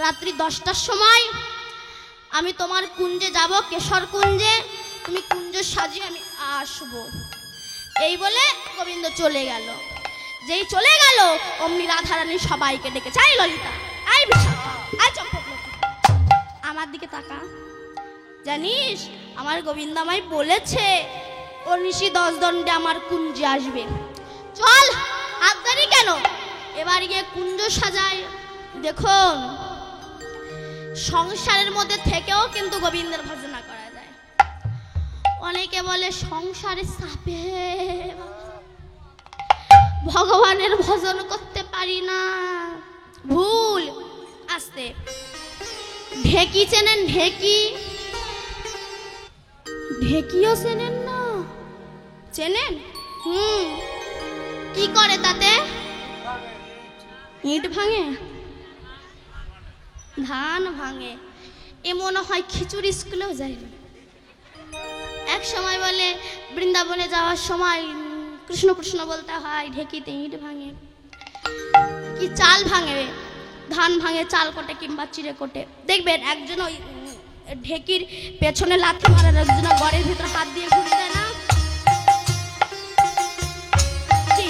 রাত্রি 10টার সময় আমি তোমার কুঞ্জে যাব, কেশর কুঞ্জে, তুমি কুঞ্জ সাজিয়ে আমি আসবো। এই বলে গোবিন্দ চলে গেল। যেই চলে গেল অমনি রাধারানী সবাইকে ডেকে, চাই ললিতা, আই বিশাখা, আই চম্পকলতা, আমার দিকে তাকা। জানিস আমার গোবিন্দ আমায় বলেছে ও নিশি 10 দণ্ডে আমার কুঞ্জে আসবে। চল, হাত ধরি কেন? এবার গিয়ে কুঞ্জ সাজায়। দেখুন, সংসারের মধ্যে থেকেও কিন্তু গোবিন্দের ভজনা করা যায়। অনেকে বলে সংসারে চাপে ভগবানের ভজন করতে পারি না। ভুল। আস্তে। ঢেকি চেনেন? ঢেকি? ঢেকিও চেনেন না? চেনেন? কি করে তাতে? ইট ভাঙে, ধান ভাঙে। এ মনে হয় খিচুড়ি স্কুলেও যায়নি। এক সময় বলে বৃন্দাবনে যাওয়ার সময় কৃষ্ণ কৃষ্ণ বলতে হয়, ঢেকিতে ইট ভাঙে, কি চাল ভাঙে, ধান ভাঙে, চাল কোটে কিংবা চিড়ে কোটে। দেখবেন একজন ওই ঢেকির পেছনে লাথি মারার, একজন ঘরের ভিতরে হাত দিয়ে ঘুরে দেয় না, কি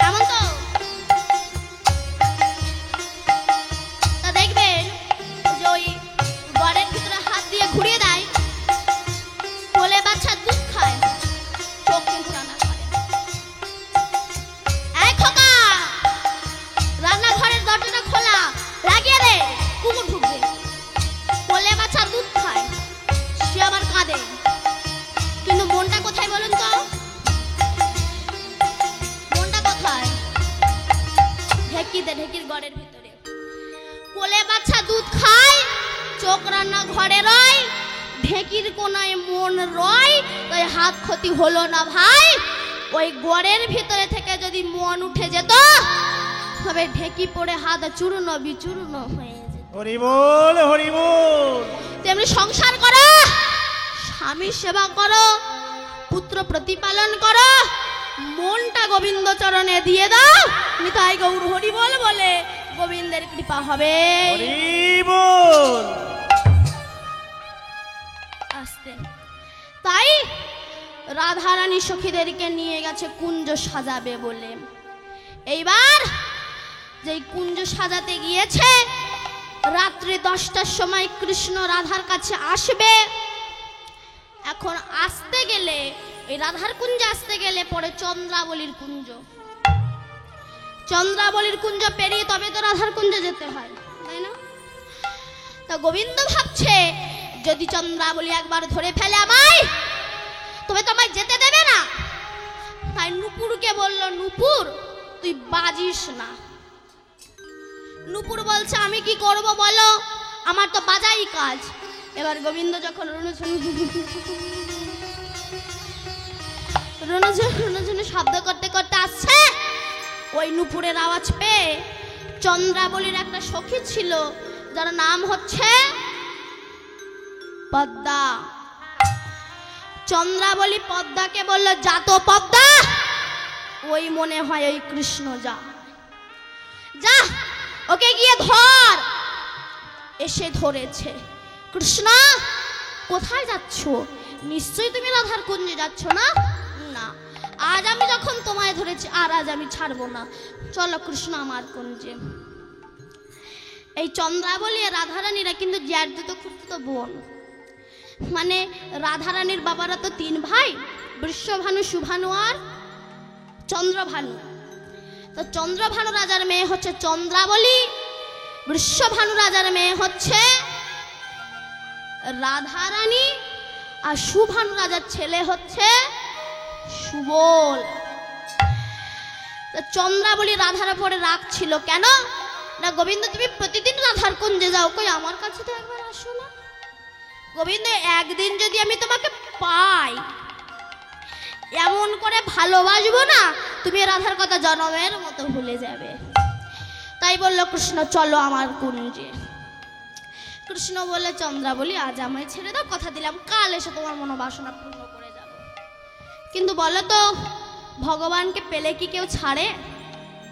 এমন তো? তা দেখবেন যে ওই ঘরের ভিতরে হাত দিয়ে ঘুরিয়ে দেয়, কোলে বাচ্চা দুধ খায়, চোখ কিন্তু রান্না করে। এই খোকা, রান্নাঘরের দরজাটা খোলা, লাগিয়ে দে, কুকুর ঢুকবে। কোলে বাচ্চা দুধ খায়, সে আবার কাঁদে, কিন্তু মনটা কোথায় বলুন তো? মনটা কোথায়? ঢেকিতে, ঢেকির ঘরের ভিতরে। কোলে বাচ্চা দুধ খায়, চোখ রান্না ঘরে রয়, ঢেকির কোনায় মন রয়, তাই হাত ক্ষতি হলো না ভাই। ওই গড়ের ভিতরে থেকে যদি মন উঠে যেত, তবে ঢেকি পড়ে হাত চূর্ণ বিচূর্ণ হয়ে যেত। হরি বল, হরি বল। তেমনি সংসার করো, স্বামী সেবা করো, পুত্র প্রতিপালন করো, মনটা গোবিন্দ চরণে দিয়ে দাও, নিতাই গৌর হরি বল বলে গোবিন্দের কৃপা হবে। হরি বল। আসতে তাই রাধারানী সখীদেরকে নিয়ে গেছে কুঞ্জ সাজাবে বলে। এইবার যেই কুঞ্জ সাজাতে গিয়েছে, রাত্রি 10টার সময় কৃষ্ণ রাধার কাছে আসবে। এখন আসতে গেলে, এই রাধার কুঞ্জে আসতে গেলে পরে চন্দ্রাবলীর কুঞ্জ, চন্দ্রাবলীর কুঞ্জ পেরিয়ে তবে তো রাধার কুঞ্জে যেতে হয়, তাই না? তা গোবিন্দ ভাবছে যদি চন্দ্রাবলী একবার ধরে ফেলে আমায়, তবে তো আমায় যেতে দেবে না। তাই নুপুরকে বলল, নুপুর তুই বাজিস না। নুপুর বলছে আমি কি করব বলো, আমার তো বাজাই কাজ। এবার গোবিন্দ যখন রুনুঝুনু শব্দ করতে করতে আসছে, ওই নুপুরের আওয়াজ পেয়ে চন্দ্রাবলীর একটা সখী ছিল, যার নাম হচ্ছে পদ্মা। চন্দ্রাবলী পদ্মাকে বলল, যা তো পদ্মা, ওই মনে হয় ওই কৃষ্ণ, যা যা ওকে গিয়ে ধর। এসে ধরেছে। কৃষ্ণ কোথায় যাচ্ছ? নিশ্চয়ই তুমি রাধার কুঞ্জে যাচ্ছ না? না, আজ আমি যখন তোমায় ধরেছি আর আজ আমি ছাড়বো না, চলো কৃষ্ণ আমার কুঞ্জে। এই চন্দ্রাবলী আর রাধারানীরা কিন্তু জ্যাঠতো তো খুঁড়তো বোন, মানে রাধারানীর বাবারা তো 3 ভাই, বৃষভানু, সুভানু আর চন্দ্রভানু। তো চন্দ্রভানু রাজার মেয়ে হচ্ছে চন্দ্রাবলী, বৃষভানু রাজার মেয়ে হচ্ছে রাধারানী, আর সুভানু রাজার ছেলে হচ্ছে সুবল। তো চন্দ্রাবলী রাধার উপরে রাগ ছিল, কেন না গোবিন্দ তুমি প্রতিদিন রাধার কুঞ্জে যাও, কই আমার কাছে তো একবার আসো না। গোবিন্দ একদিন যদি আমি তোমাকে পাই, এমন করে ভালোবাসবো না তুমি রাধার কথা জনমের মতো ভুলে যাবে। তাই বলল কৃষ্ণ চলো আমার কুঞ্জে। কৃষ্ণ বললে চন্দ্রাবলী আজ আমায় ছেড়ে দাও, কথা দিলাম কাল এসে তোমার মনোবাসনা পূর্ণ করে যাব। কিন্তু বলো তো ভগবানকে পেলে কি কেউ ছাড়ে?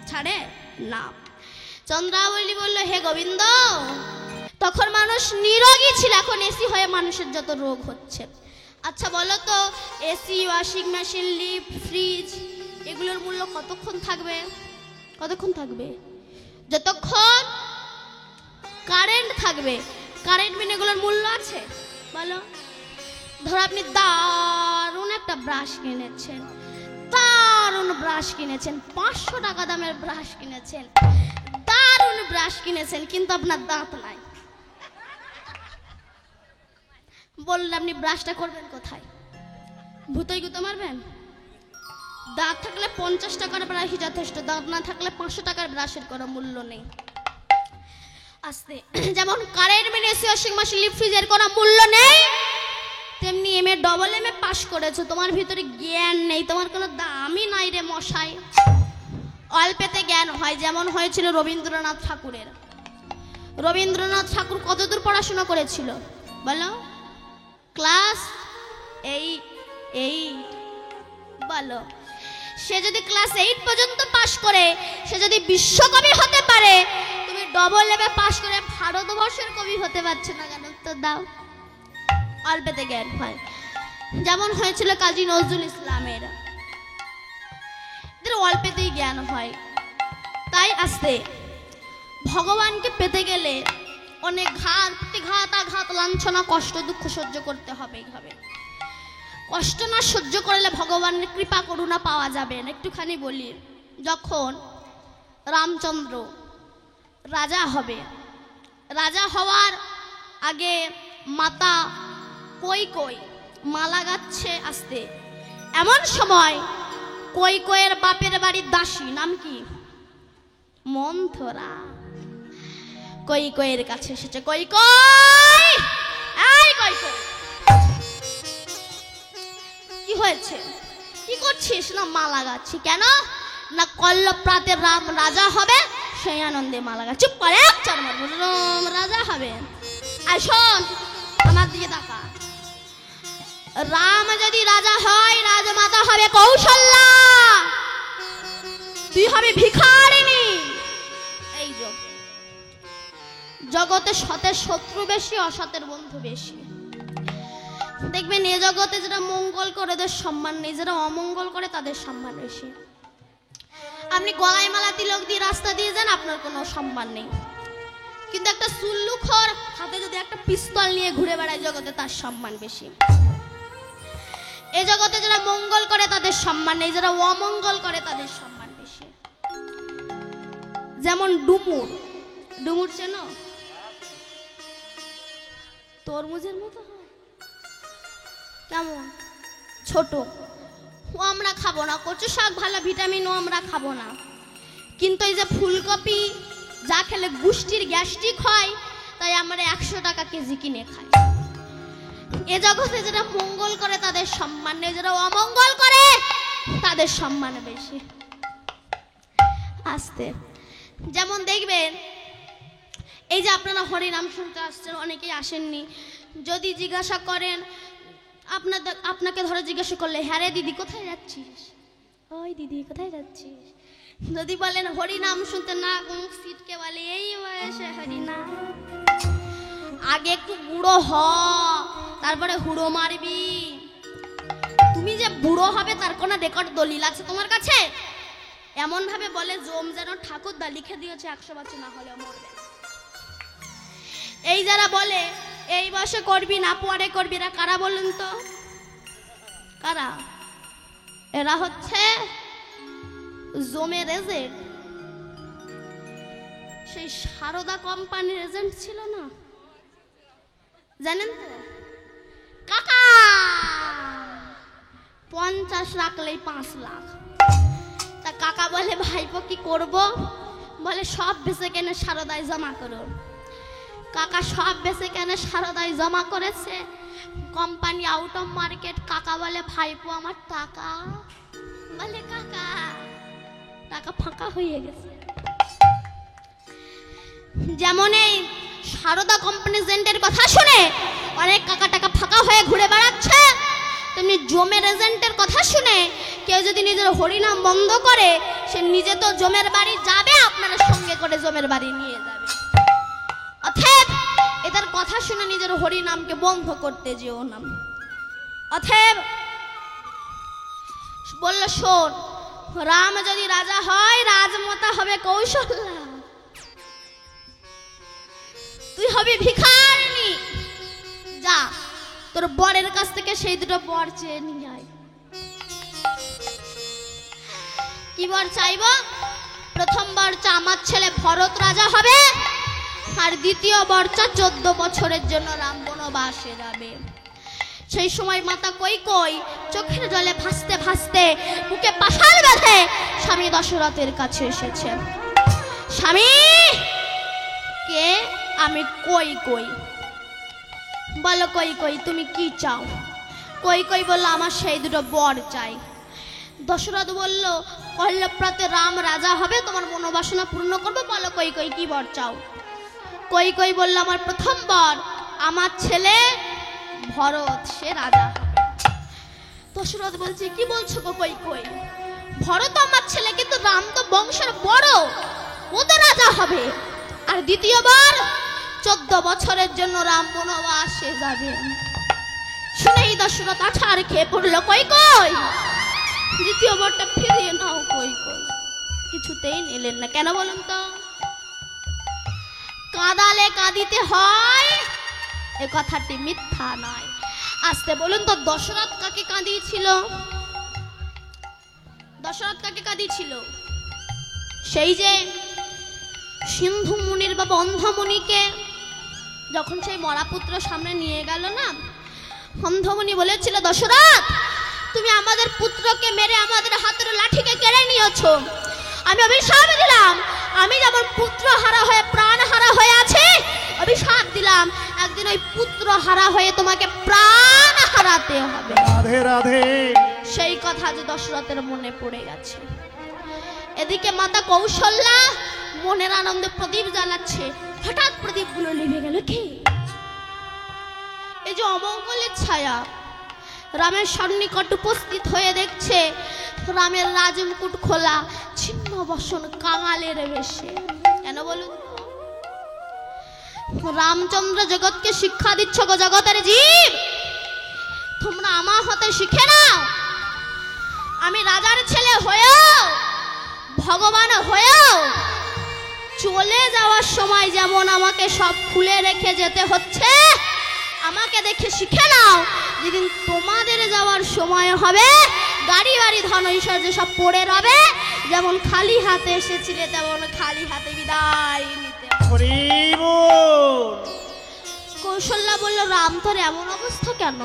ছাড়ে না। চন্দ্রাবলী বলল হে গোবিন্দ, তখন মানুষ নিরোগী ছিল, এখন এসি হয়ে মানুষের যত রোগ হচ্ছে। আচ্ছা বলো তো AC, washing machine, lift, fridge এগুলোর মূল্য কতক্ষণ থাকবে? কতক্ষণ থাকবে? যতক্ষণ কারেন্ট থাকবে। কারেন্ট বিনা এগুলোর মূল্য আছে বলো? ধরো আপনি দারুণ একটা ব্রাশ কিনেছেন, দারুণ ব্রাশ কিনেছেন, 500 টাকা দামের ব্রাশ কিনেছেন, দারুণ ব্রাশ কিনেছেন, কিন্তু আপনার দাঁত নাই। বললে আপনি ব্রাশটা করবেন কোথায়? ভূতই গুঁতো মারবেন? দাঁত থাকলে 50 টাকার ব্রাশই যথেষ্ট, দাঁত না থাকলে 500 টাকার ব্রাশের কোনো মূল্য নেই। আস্তে যেমন current bill, AC, washing machine, lift, ফ্রিজের কোনো মূল্য নেই, তেমনি এমএ ডবল এমএ পাস করেছো, তোমার ভিতরে জ্ঞান নেই, তোমার কোনো দামই নাই রে মশাই। অল্পেতে জ্ঞান হয়, যেমন হয়েছিল রবীন্দ্রনাথ ঠাকুরের। রবীন্দ্রনাথ ঠাকুর কতদূর পড়াশোনা করেছিল বলো? ক্লাস এই এই বলো, সে যদি ক্লাস 8 পর্যন্ত পাশ করে, সে যদি বিশ্বকবি হতে পারে, তুমি ডবল লেভেল পাশ করে ভারতবর্ষের কবি হতে পারছো না কেন? উত্তর দাও। অল্পেতে জ্ঞান হয়, যেমন হয়েছিল কাজী নজরুল ইসলামের, এদের অল্পেতেই জ্ঞান হয়। তাই আসতে ভগবানকে পেতে গেলে অনেক ঘাত লাঞ্ছনা, কষ্ট, দুঃখ সহ্য করতে হবে। কষ্ট না সহ্য করলে ভগবানের কৃপা করুণা পাওয়া যাবে না। একটুখানি বলি, যখন রামচন্দ্র রাজা হবে, রাজা হওয়ার আগে মাতা কৈকেয়ী মালা গাচ্ছে আসতে, এমন সময় কৈকেয়ীর বাপের বাড়ির দাসী, নাম কি? মন্থরা। কৈকেয়ীর কাছে এসেছে, কৈকেয়ী, এই কৈকেয়ী, কি হয়েছে, কি করছিস? না মালা গাচ্ছি। কেন? না কল্লপ্রাতের রাম রাজা হবে, সেই আনন্দে মালা গাছ। চুপ করে, রাম রাজা হবে। আর শোন, আমার দিকে তাকা, রাম যদি রাজা হয়, রাজমাতা হবে কৌশল্যা, তুই হবে ভিখারিণী। এই জগতে সতের শত্রু বেশি, অসতের বন্ধু বেশি। দেখবেন এ জগতে যারা মঙ্গল করে ওদের সম্মান নেই, যারা অমঙ্গল করে তাদের সম্মান বেশি। আপনি গলায় মালা তিলক দিয়ে রাস্তা দিয়ে যান, আপনার কোনো সম্মান নেই। কিন্তু একটা সুল্লুখর হাতে যদি একটা পিস্তল নিয়ে ঘুরে বেড়ায় জগতে, তার সম্মান বেশি। এ জগতে যারা মঙ্গল করে তাদের সম্মান নেই, যারা অমঙ্গল করে তাদের সম্মান বেশি। যেমন ডুমুর, ডুমুর চেনো? তরমুজের মতো হয়, কেমন ছোট। ও আমরা খাবো না, কচু শাক ভালো ভিটামিন, ও আমরা খাবো না। কিন্তু এই যে ফুলকপি, যা খেলে গুষ্টির গ্যাস্ট্রিক হয়, তাই আমরা 100 টাকা কেজি কিনে খাই। এ জগতে যারা মঙ্গল করে তাদের সম্মান নেই, যারা অমঙ্গল করে তাদের সম্মান বেশি। আসতে যেমন দেখবেন, এই যে আপনারা হরিনাম শুনতে আসছেন, অনেকেই আসেননি। যদি জিজ্ঞাসা করেন, আপনাকে ধরে জিজ্ঞাসা করলে, হ্যাঁ রে দিদি কোথায় যাচ্ছিস? ওই দিদি কোথায় যাচ্ছিস? যদি বলেন হরিনাম শুনতে, না মুখ সিটকে বলে এই বয়সে হরিনাম। আগে একটু বুড়ো হ, তারপরে হুড়ো মারবি। তুমি যে বুড়ো হবে তার কোনো রেকর্ড দলিল আছে তোমার কাছে? এমন ভাবে বলে জম যেন ঠাকুরদা লিখে দিয়েছে 100 বছর না হলে মরবে। এই যারা বলে এই বয়সে করবি না, পরে করবি, এরা কারা বলুন তো? কারা? এরা হচ্ছে জমের এজেন্ট। সেই সারদা কোম্পানির এজেন্ট ছিল না, জানেন তো? কাকা 50 রাখলেই 5 লাখ। তা কাকা বলে, ভাইপো কি করব? বলে সব বেচে কেনে সারদায় জমা করো। কাকা সব বেচে কেনে সারদায় জমা করেছে, কোম্পানি আউট অফ মার্কেট। কাকা বলে, ভাইপো আমার টাকা। বলে কাকা টাকা ফাঁকা হয়ে গেছে। যেমন এই সারদা কোম্পানি এজেন্টের কথা শুনে অনেক কাকা টাকা ফাঁকা হয়ে ঘুরে বেড়াচ্ছে, তেমনি জমের এজেন্টের কথা শুনে কেউ যদি নিজের হরিনাম বন্ধ করে, সে নিজে তো জমের বাড়ি যাবে, আপনারা সঙ্গে করে জমের বাড়ি নিয়ে যাবে। অতএব এদের কথা শুনে নিজের হরিনামকে বন্ধ করতে যেও না। অতএব বলল, শোন, রাম যদি রাজা হয়, রাজমাতা হবে কৌশল্যা, তুই হবি ভিখারিণী। যা তোর বরের কাছ থেকে সেই দুটো বর চেয়ে নিয়ে আয়। কি বর চাইব? প্রথম বর চা আমার ছেলে ভরত রাজা হবে, আর দ্বিতীয় বর চা 14 বছরের জন্য রাম বনবাসে যাবে। সেই সময় মাতা কৈকেয়ী চোখের জলে ভাসতে ভাসতে বুকে পাশাল বেঁধে স্বামী দশরথের কাছে এসেছে। স্বামী, কে? আমি কৈকেয়ী। বলো কৈকেয়ী, তুমি কি চাও? কৈকেয়ী বলল, আমার সেই দুটো বর চাই। দশরথ বলল, কল্লপ্রাতে রাম রাজা হবে, তোমার মনোবাসনা পূর্ণ করবো। বলো কৈকেয়ী, কি বর চাও? কৈকেয়ী বলল, আমার প্রথম বর আমার ছেলে ভরত, সে রাজা হবে। দশরথ বলছে, কি বলছো গো কই কই? ভরত আমার ছেলে, কিন্তু রাম তো বংশের বড়, ও তো রাজা হবে। আর দ্বিতীয়বার 14 বছরের জন্য রাম বনবাসে যাবে। শুনেই দশরথ আছাড় খেয়ে পড়লো, কই কই দ্বিতীয়বারটা ফিরিয়ে নাও কই কই। কিছুতেই নিলেন না। কেন বলুন তো? কাঁদালে কাঁদিতে হয়, এ কথাটি মিথ্যা নয়। আসতে বলুন তো, দশরথ কাকে কাঁদিয়েছিল? দশরথ কাকে কাঁদিয়েছিল? সেই যে সিন্ধু মুনির বাবা অন্ধমুনিকে যখন সেই মরা পুত্র সামনে নিয়ে গেল না, অন্ধমুনি বলেছিল, দশরথ তুমি আমাদের পুত্রকে মেরে আমাদের হাতের লাঠিকে কেড়ে নিয়েছো। আমি অভিশাপ দিলাম, আমি যেমন পুত্র হারা হয়ে প্রাণ হারা হয়ে আছে, অভিশাপ দিলাম একদিন ওই পুত্র হারা হয়ে তোমাকে প্রাণ হারাতে হবে। রাধে রাধে। সেই কথা যে দশরথের মনে পড়ে গেছে। এদিকে মাতা কৌশল্যা মনের আনন্দে প্রদীপ জ্বালাচ্ছে। হঠাৎ প্রদীপগুলো নিভে গেল। কি এই যে অমঙ্গলের ছায়া! রামের সন্নিকট উপস্থিত হয়ে দেখছে রামের রাজমুকুট খোলা, ছিন্ন বসন কাঙালের বেশে। কেন বলুন? রামচন্দ্র জগৎকে শিক্ষা দিচ্ছ গো জগতের জীব, তোমরা আমার হাতে শিখে নাও। আমি রাজার ছেলে হয়েও, ভগবান হয়েও চলে যাওয়ার সময় যেমন আমাকে সব খুলে রেখে যেতে হচ্ছে, আমাকে দেখে শিখে নাও। যেদিন তোমাদের যাওয়ার সময় হবে, গাড়ি বাড়ি ধন ঐশ্বর্য সব পড়ে রবে, যেমন খালি হাতে এসেছিলে তেমন খালি হাতে বিদায় নিতে। হরি বল। কৌশল্যা বলল, রাম তোর এমন অবস্থা কেন?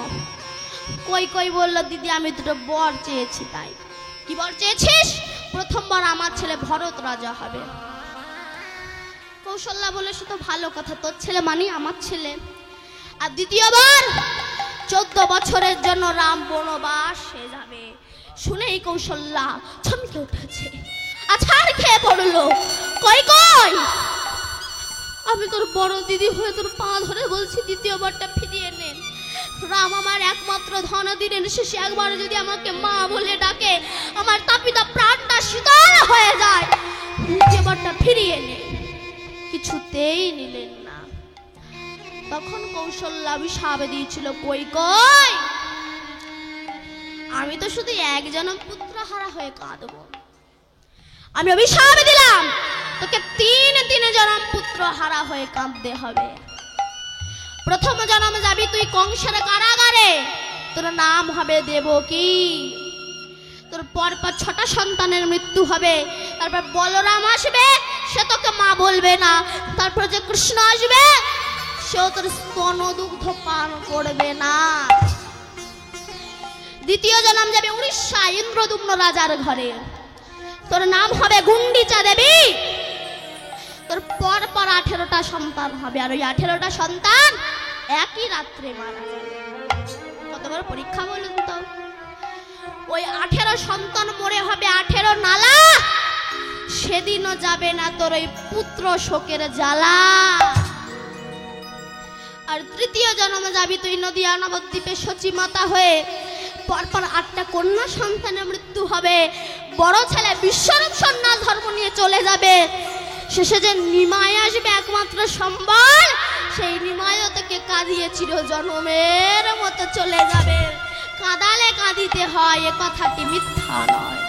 কই কই বলল, দিদি আমি দুটো বর চেয়েছি। তাই? কি বর চেয়েছিস? প্রথমবার আমার ছেলে ভরত রাজা হবে। কৌশল্যা বলে, সে তো ভালো কথা, তোর ছেলে মানে আমার ছেলে। আর দ্বিতীয়বার 14 বছরের জন্য রাম বনবাসে যাবে। শুনেই কৌশল্যা চমকে উঠেছে, আছাড় খেয়ে পড়লো, কই কই আমি তোর বড় দিদি হয়ে তোর পা ধরে বলছি দ্বিতীয়বারটা ফিরিয়ে নেন। রাম আমার একমাত্র ধন দিলেন, শেষে একবার যদি আমাকে মা বলে ডাকে, আমার তাপিতা প্রাণটা শীতল হয়ে যায়। দ্বিতীয়বারটা ফিরিয়ে নেন। কিছুতেই নিলেন না। তখন কৌশল্যা অভিশাপ দিয়েছিল, কই কই আমি তো শুধু একজন পুত্র হারা হয়ে কাঁদবো। আমি অভিশাপ দিলাম তোকে 3 জনম পুত্র হারা হয়ে কাঁদতে হবে। প্রথম জন্ম যাবি তুই কংসের কারাগারে, তোর নাম হবে দেবকী। তোর পরপর 6টা সন্তানের মৃত্যু হবে। তারপর বলরাম আসবে, সে তোকে মা বলবে না। তারপর যে কৃষ্ণ আসবে, সেও তোর স্তন দুগ্ধ পান করবে না। দ্বিতীয় জন্ম যাবে উড়িষ্যা ইন্দ্রদুম্ন রাজার ঘরে, তোর নাম হবে গুন্ডিচা দেবী। তোর পরপর 18টা সন্তান হবে, আর ওই 18টা সন্তান একই রাত্রে মারা যাবে। কত বড় পরীক্ষা বলুন তো! ওই 18 সন্তান মরে হবে 18 নালা, সেদিনও যাবে না তোর ওই পুত্র শোকের জ্বালা। আর তৃতীয় জন্মে যাবি তুই নদিয়া নবদ্বীপে সচিমাতা হয়ে, পরপর 8টা কন্যা সন্তানের মৃত্যু হবে। বড় ছেলে বিশ্বরূপ সন্ন্যাস ধর্ম নিয়ে চলে যাবে। শেষে যে নিমাই আসবে একমাত্র সম্বল, সেই নিমাইও তোকে কাঁদিয়ে চিরজন্মের মতো চলে যাবে। কাঁদালে কাঁদিতে হয়, এ কথাটি মিথ্যা নয়।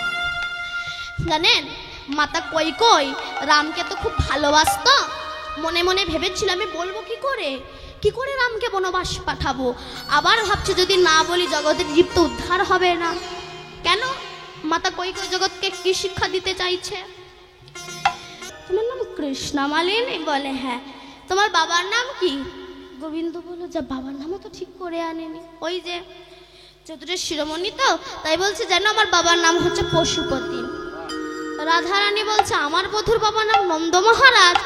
জানেন, মাতা কই কই রামকে তো খুব ভালোবাসতো। মনে মনে ভেবেছিল, আমি বলবো কি করে রামকে বনবাস পাঠাবো। আবার ভাবছে যদি না বলি জগতের জীব তো উদ্ধার হবে না। কেন? মাতা কই কই জগৎকে কি শিক্ষা দিতে চাইছে? তোমার নাম কৃষ্ণমালিনী? বলে হ্যাঁ। তোমার বাবার নাম কি? গোবিন্দ বলল, যা বাবার নামও তো ঠিক করে আনেনি। ওই যে চতুরের শিরোমণি তো, তাই বলছে যেন আমার বাবার নাম হচ্ছে পশুপতি। রাধারানী বলছে, আমার বধূর বাবার নাম নন্দ মহারাজ,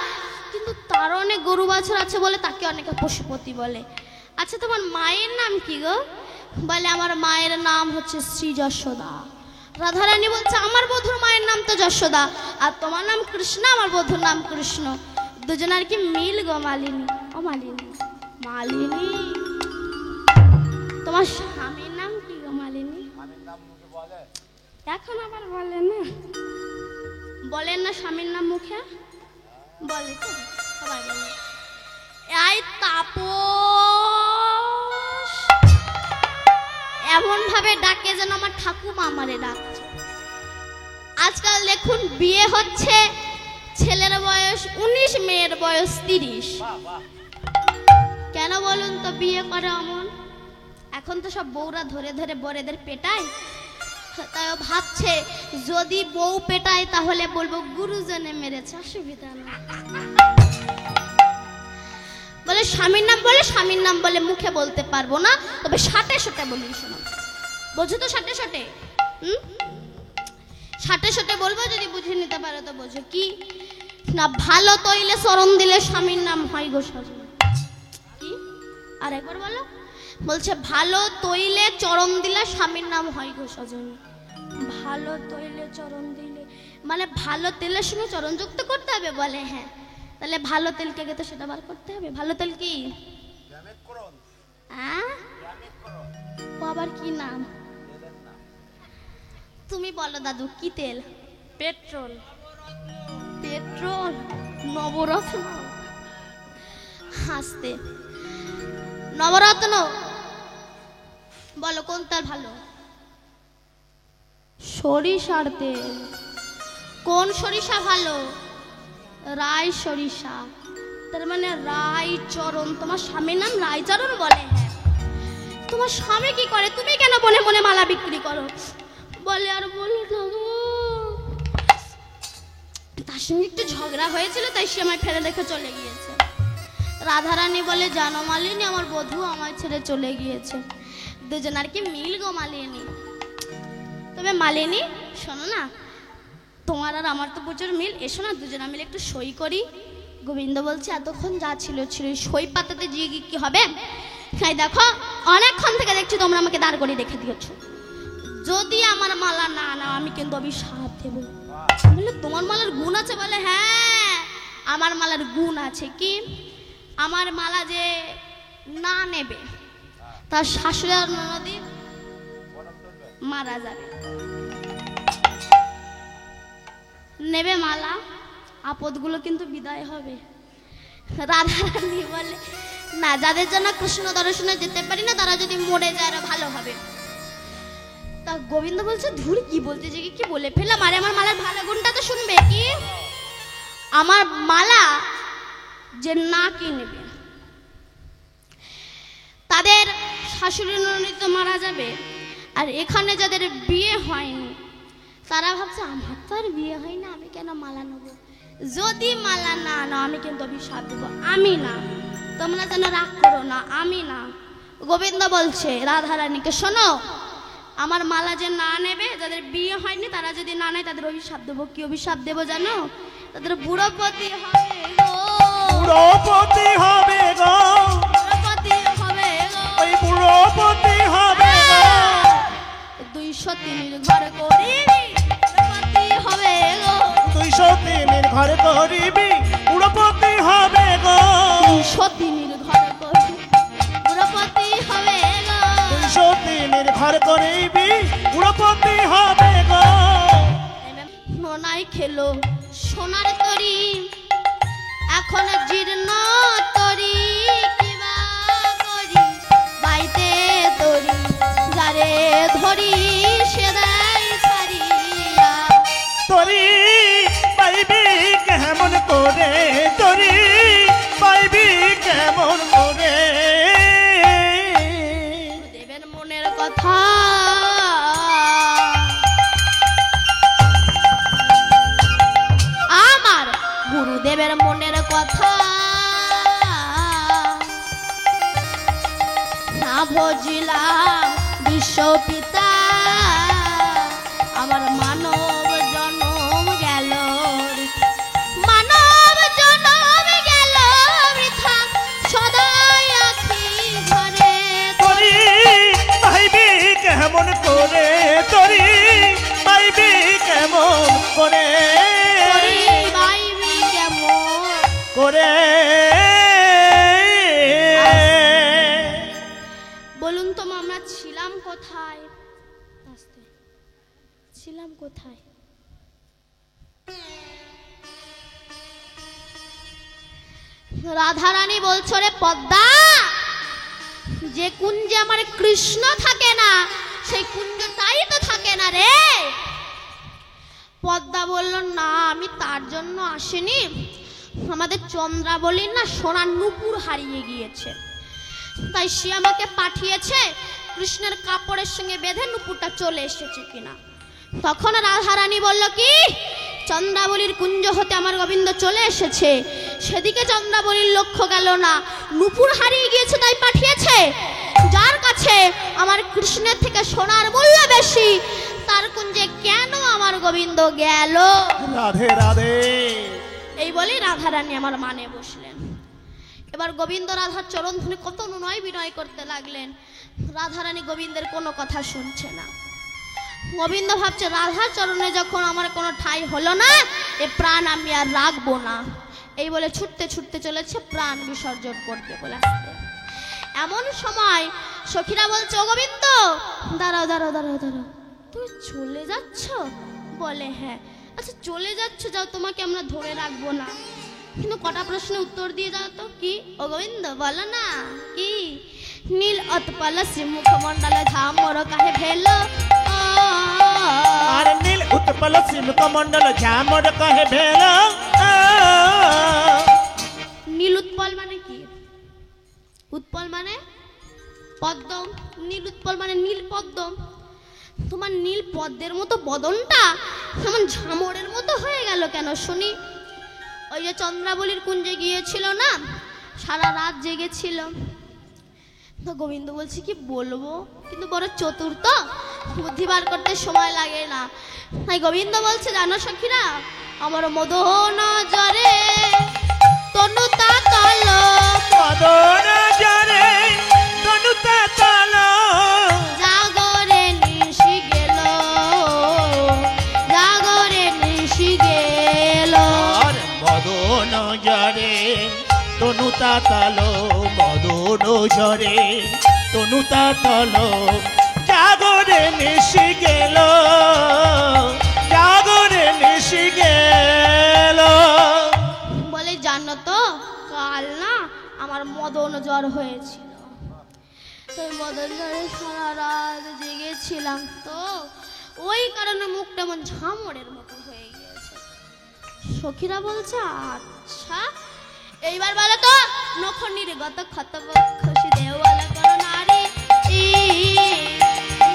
কিন্তু তার অনেক গরু বাছুর আছে বলে তাকে অনেকে পশুপতি বলে। আচ্ছা তোমার মায়ের নাম কি গো? বলে আমার মায়ের নাম হচ্ছে শ্রী যশোদা। রাধারানী বলছে, আমার বধূর মায়ের নাম তো যশোদা, আর তোমার নাম কৃষ্ণ, আমার বধূর নাম কৃষ্ণ। দুজনের কি মিল গো মালিনী? ও মালিনী, মালিনী তোমার স্বামীর নাম কি গো মালিনী? এখন আবার বলেন না, বলেন না স্বামীর নাম মুখে, বলে তো সবাই বলে। এই তাপস এমন ভাবে ডাকে যেন আমার ঠাকুমা আমারে ডাকছে। আজকাল দেখুন বিয়ে হচ্ছে, ছেলের বয়স 19, মেয়ের বয়স 30। কেন বলুন তো বিয়ে করে অমন? এখন তো সব বউরা ধরে ধরে বরেদের পেটায়, তাই ও ভাবছে যদি বউ পেটায় তাহলে বলবো গুরুজনে মেরেছে, অসুবিধা না। বলে স্বামীর নাম, বলে স্বামীর নাম বলে মুখে বলতে পারবো না, তবে সাটে সাটে বলি শোনো। বোঝো তো সাটে সাটে? সাটে সাটে বলবো, যদি বুঝে নিতে পারো তো বোঝো। কি না, ভালো তৈলে চরণ দিলে স্বামীর নাম হয় গো সজন। কি আর একবার বলো? বলছে ভালো তৈলে চরণ দিলে স্বামীর নাম হয় গো সজন। ভালো তৈলে চরণ দিলে মানে ভালো তেলের সঙ্গে চরণ যুক্ত করতে হবে। বলে হ্যাঁ, তাহলে ভালো তেলকে আগে তো সেটা বার করতে হবে। ভালো তেল কি? ও আবার কি নাম? তুমি বলো দাদু, কি তেল? পেট্রোল। পেট্রোল, নবরত্ন। হাসতে, নবরত্ন বলো কোন তেল ভালো? সরিষার তেল। কোন সরিষা ভালো? রাই সরিষা। তার মানে রায়চরণ। তোমার স্বামীর নাম রায়চরণ? বলে হ্যাঁ। তোমার স্বামী কি করে? তুমি কেন মনে মনে মালা বিক্রি করো? বলে আর বলো না গো, তার সঙ্গে একটু ঝগড়া হয়েছিল, তাই সে আমায় ফেলে রেখে চলে গিয়েছে। রাধারানী বলে জানো মালিনী, আমার বধূ আমায় ছেড়ে চলে গিয়েছে। দুজন আর কি মিল গো মালিনী। তবে মালিনী শোনো না, তোমার আর আমার তো প্রচুর মিল, এসো না দুজনা মিলে একটু সই করি। গোবিন্দ বলছে এতক্ষণ যা ছিল ছিল, সই পাতাতে গিয়ে কি হবে? তাই দেখো অনেকক্ষণ থেকে দেখছি তোমরা আমাকে দাঁড় করে রেখে দিয়েছো। যদি আমার মালা না নাও আমি কিন্তু অভিশাপ দেব। বলে তোমার মালার গুণ আছে? বলে হ্যাঁ আমার মালার গুণ আছে। কি? আমার মালা যে না নেবে তার শাশুড়ি আর ননদি মারা যাবে। নেবে মালা, আপদগুলো কিন্তু বিদায় হবে। রাধারানী বলে না, যাদের জন্য কৃষ্ণ দর্শনে যেতে পারি না তারা যদি মরে যায় আরো ভালো হবে। তা গোবিন্দ বলছে ধুর কি বলতে যে কি বলে ফেললাম। আরে আমার মালার ভালো গুণটা তো শুনবে। কি? আমার মালা যে না কিনবে তাদের শাশুড়ি ননদ তো মারা যাবে, আর এখানে যাদের বিয়ে হয়নি তারা ভাবছে আমার তো আর বিয়ে হয় না, আমি কেন মালা নেব? যদি মালা না নাও আমি কিন্তু অভিশাপ দেবো। আমি না, তোমরা যেন রাগ করো না, আমি না। গোবিন্দ বলছে রাধারানীকে শোনো, আমার মালা যে না নেবে, যাদের বিয়ে হয়নি তারা যদি না নেয় তাদের অভিশাপ দেবো। কি অভিশাপ দেবো জানো? তাদের বুড়োপতি হবে গো। বুড়োপতি হবে গো। বুড়োপতি হবে গো। ওই বুড়োপতি হবে গো। 203 ঘর করিবি, বুড়োপতি হবে গো। 203 ঘর করিবি, বুড়োপতি হবে গো। 203 ঘর করিবি, বুড়োপতি হবে গো। 203 ঘর করিবি, বুড়োপতি হবে গো। নোনাই খেলো সোনার তরি, এখন জীর্ণ তরি, কিবা করি বাইতে তরি, যারে ধরি সে দেয় ছাড়িয়া। তরি পাইবি কেমন করে, তরি পাইবি কেমন করে। দেবের মনের কথা আমার, গুরুদেবের মনের কথা না ভজিলাম বিশ্বপিতা। আমার মানব জনম গেল, মানব জনম গেল বৃথা, সদাই আখি ঘরে। তরি পাইবি কেমন করে, তরি পাইবি কেমন করে, তরি বাইবি কেমন করে। বলুন তো আমরা ছিলাম কোথায়? ছিলাম ছিলাম কোথায়? রাধারানী বলছো রে পদ্মা, যে কুঞ্জে আমার কৃষ্ণ থাকে না সেই কুঞ্জটাই তো থাকে না রে। পদ্মা বলল না, আমি তার জন্য আসিনি, আমাদের চন্দ্রাবলীর না সোনার নুপুর হারিয়ে গিয়েছে, তাই সে আমাকে পাঠিয়েছে কৃষ্ণের কাপড়ের সঙ্গে বেঁধে নুপুরটা চলে এসেছে কিনা। তখন রাধারানী বলল কি, চন্দ্রাবলীর কুঞ্জ হতে আমার গোবিন্দ চলে এসেছে, সেদিকে চন্দ্রাবলীর লক্ষ্য গেল না, নুপুর হারিয়ে গিয়েছে তাই পাঠিয়েছে। যার কাছে আমার কৃষ্ণের থেকে সোনার মূল্য বেশি, তার কুঞ্জে কেন আমার গোবিন্দ গেল? রাধে রাধে। এই বলেই রাধারানী আমার মানে বসলেন। এবার গোবিন্দ রাধার চরণ ধরে কত অনুনয় বিনয় করতে লাগলেন। রাধারানী গোবিন্দের কোনো কথা শুনছে না। গোবিন্দ ভাবছে রাধার চরণে যখন আমার কোনো ঠাঁই হলো না, এ প্রাণ আমি আর রাখবো না। এই বলে ছুটতে ছুটতে চলেছে প্রাণ বিসর্জন করতে বলে আসতে। এমন সময় সখীরা বলছে, ও গোবিন্দ দাঁড়াও দাঁড়াও দাঁড়াও দাঁড়াও, তুমি চলে যাচ্ছ? বলে হ্যাঁ। আচ্ছা চলে যাচ্ছ, যাও, তোমাকে আমরা ধরে রাখবো না, কিন্তু কটা প্রশ্নের উত্তর দিয়ে যাও তো। কি ও গোবিন্দ বলো না কি? নীল অতপল মুখমণ্ডল ঝামর কাহে ভেল, আর নীল উৎপল মুখমণ্ডল ঝামর কাহে ভেল। নীল উৎপল মানে কি? উৎপল মানে পদ্ম, নীল উৎপল মানে নীল পদ্ম। তোমার নীল পদ্মের মতো বদনটা কেমন ঝামরের মতো হয়ে গেল কেন শুনি? ওই যে চন্দ্রাবলীর কুঞ্জে গিয়েছিল না, সারা রাত জেগেছিল। তো গোবিন্দ বলছে কি বলবো, কিন্তু বড় চতুর তো, বুদ্ধি বার করতে সময় লাগে না। তাই গোবিন্দ বলছে, জানো সখীরা, আমার মদন জরে তনুতা তল, মদন জরে তনুতা তল, জাগরে নিশি গেল, জাগরে নিশি গেল। আর মদন জরে তনুতা তল, মদন জরে তনুতা তল, জাগরে নিশি গেল, জাগরে নিশি গেল। বলে জানো তো, কাল না আমার মদন জ্বর হয়েছিল, তো মদন জ্বরে সারা রাত জেগেছিলাম, তো ওই কারণে মুখটা এমন ঝামরের মতো হয়ে গিয়েছে। সখীরা বলছে আচ্ছা, এইবার বলো তো, নখ নির্গত ক্ষত বক্ষসী দেওয়ালা কোন নারী,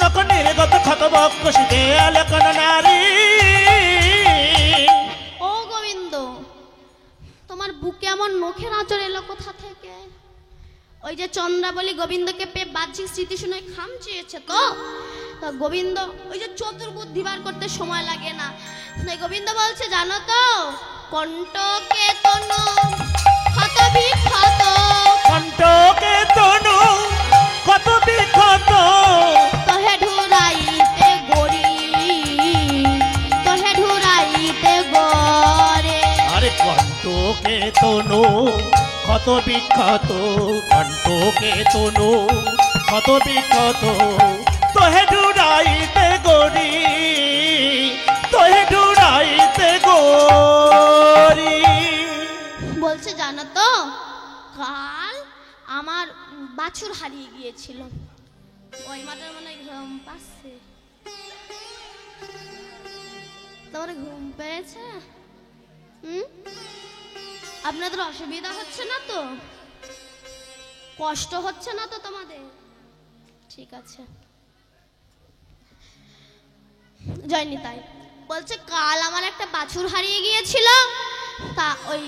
নখ নির্গত ক্ষত বক্ষসী দেওয়ালা কোন নারী। ও গোবিন্দ, তোমার বুকে এমন নখের আঁচড় এলো কোথা থেকে? ওই যে চন্দ্রাবলী গোবিন্দকে পেয়ে বাহ্যিক স্মৃতি শুনে খাম চেয়েছে তো, তা গোবিন্দ ওই যে চতুর্বুদ্ধি বার করতে সময় লাগে না, তাই গোবিন্দ বলছে জানো তো, কণ্ঠকে তনু ক্ষত বিক্ষত, কণ্ঠকে তনু ক্ষত বিক্ষত, তোহে ঢুরাইতে গড়ি, তোহে ঢুরাইতে গড়ে। আরে কণ্ঠকে তনু ক্ষত বিক্ষত, কণ্ঠকে তনু ক্ষত বিক্ষত, তোহে ঢুরাইতে গড়ি, তোহে ঢুরাইতে গড়ি। বলছে জানো তো, কাল আমার বাছুর হারিয়ে গিয়েছিল। ওই মাঠের মনে হয় ঘুম পাচ্ছে, তোমার ঘুম পেয়েছে? আপনাদের অসুবিধা হচ্ছে না তো? কষ্ট হচ্ছে না তো তোমাদের? ঠিক আছে, জয়নি। তাই বলছে কাল আমার একটা বাছুর হারিয়ে গিয়েছিল, তা ওই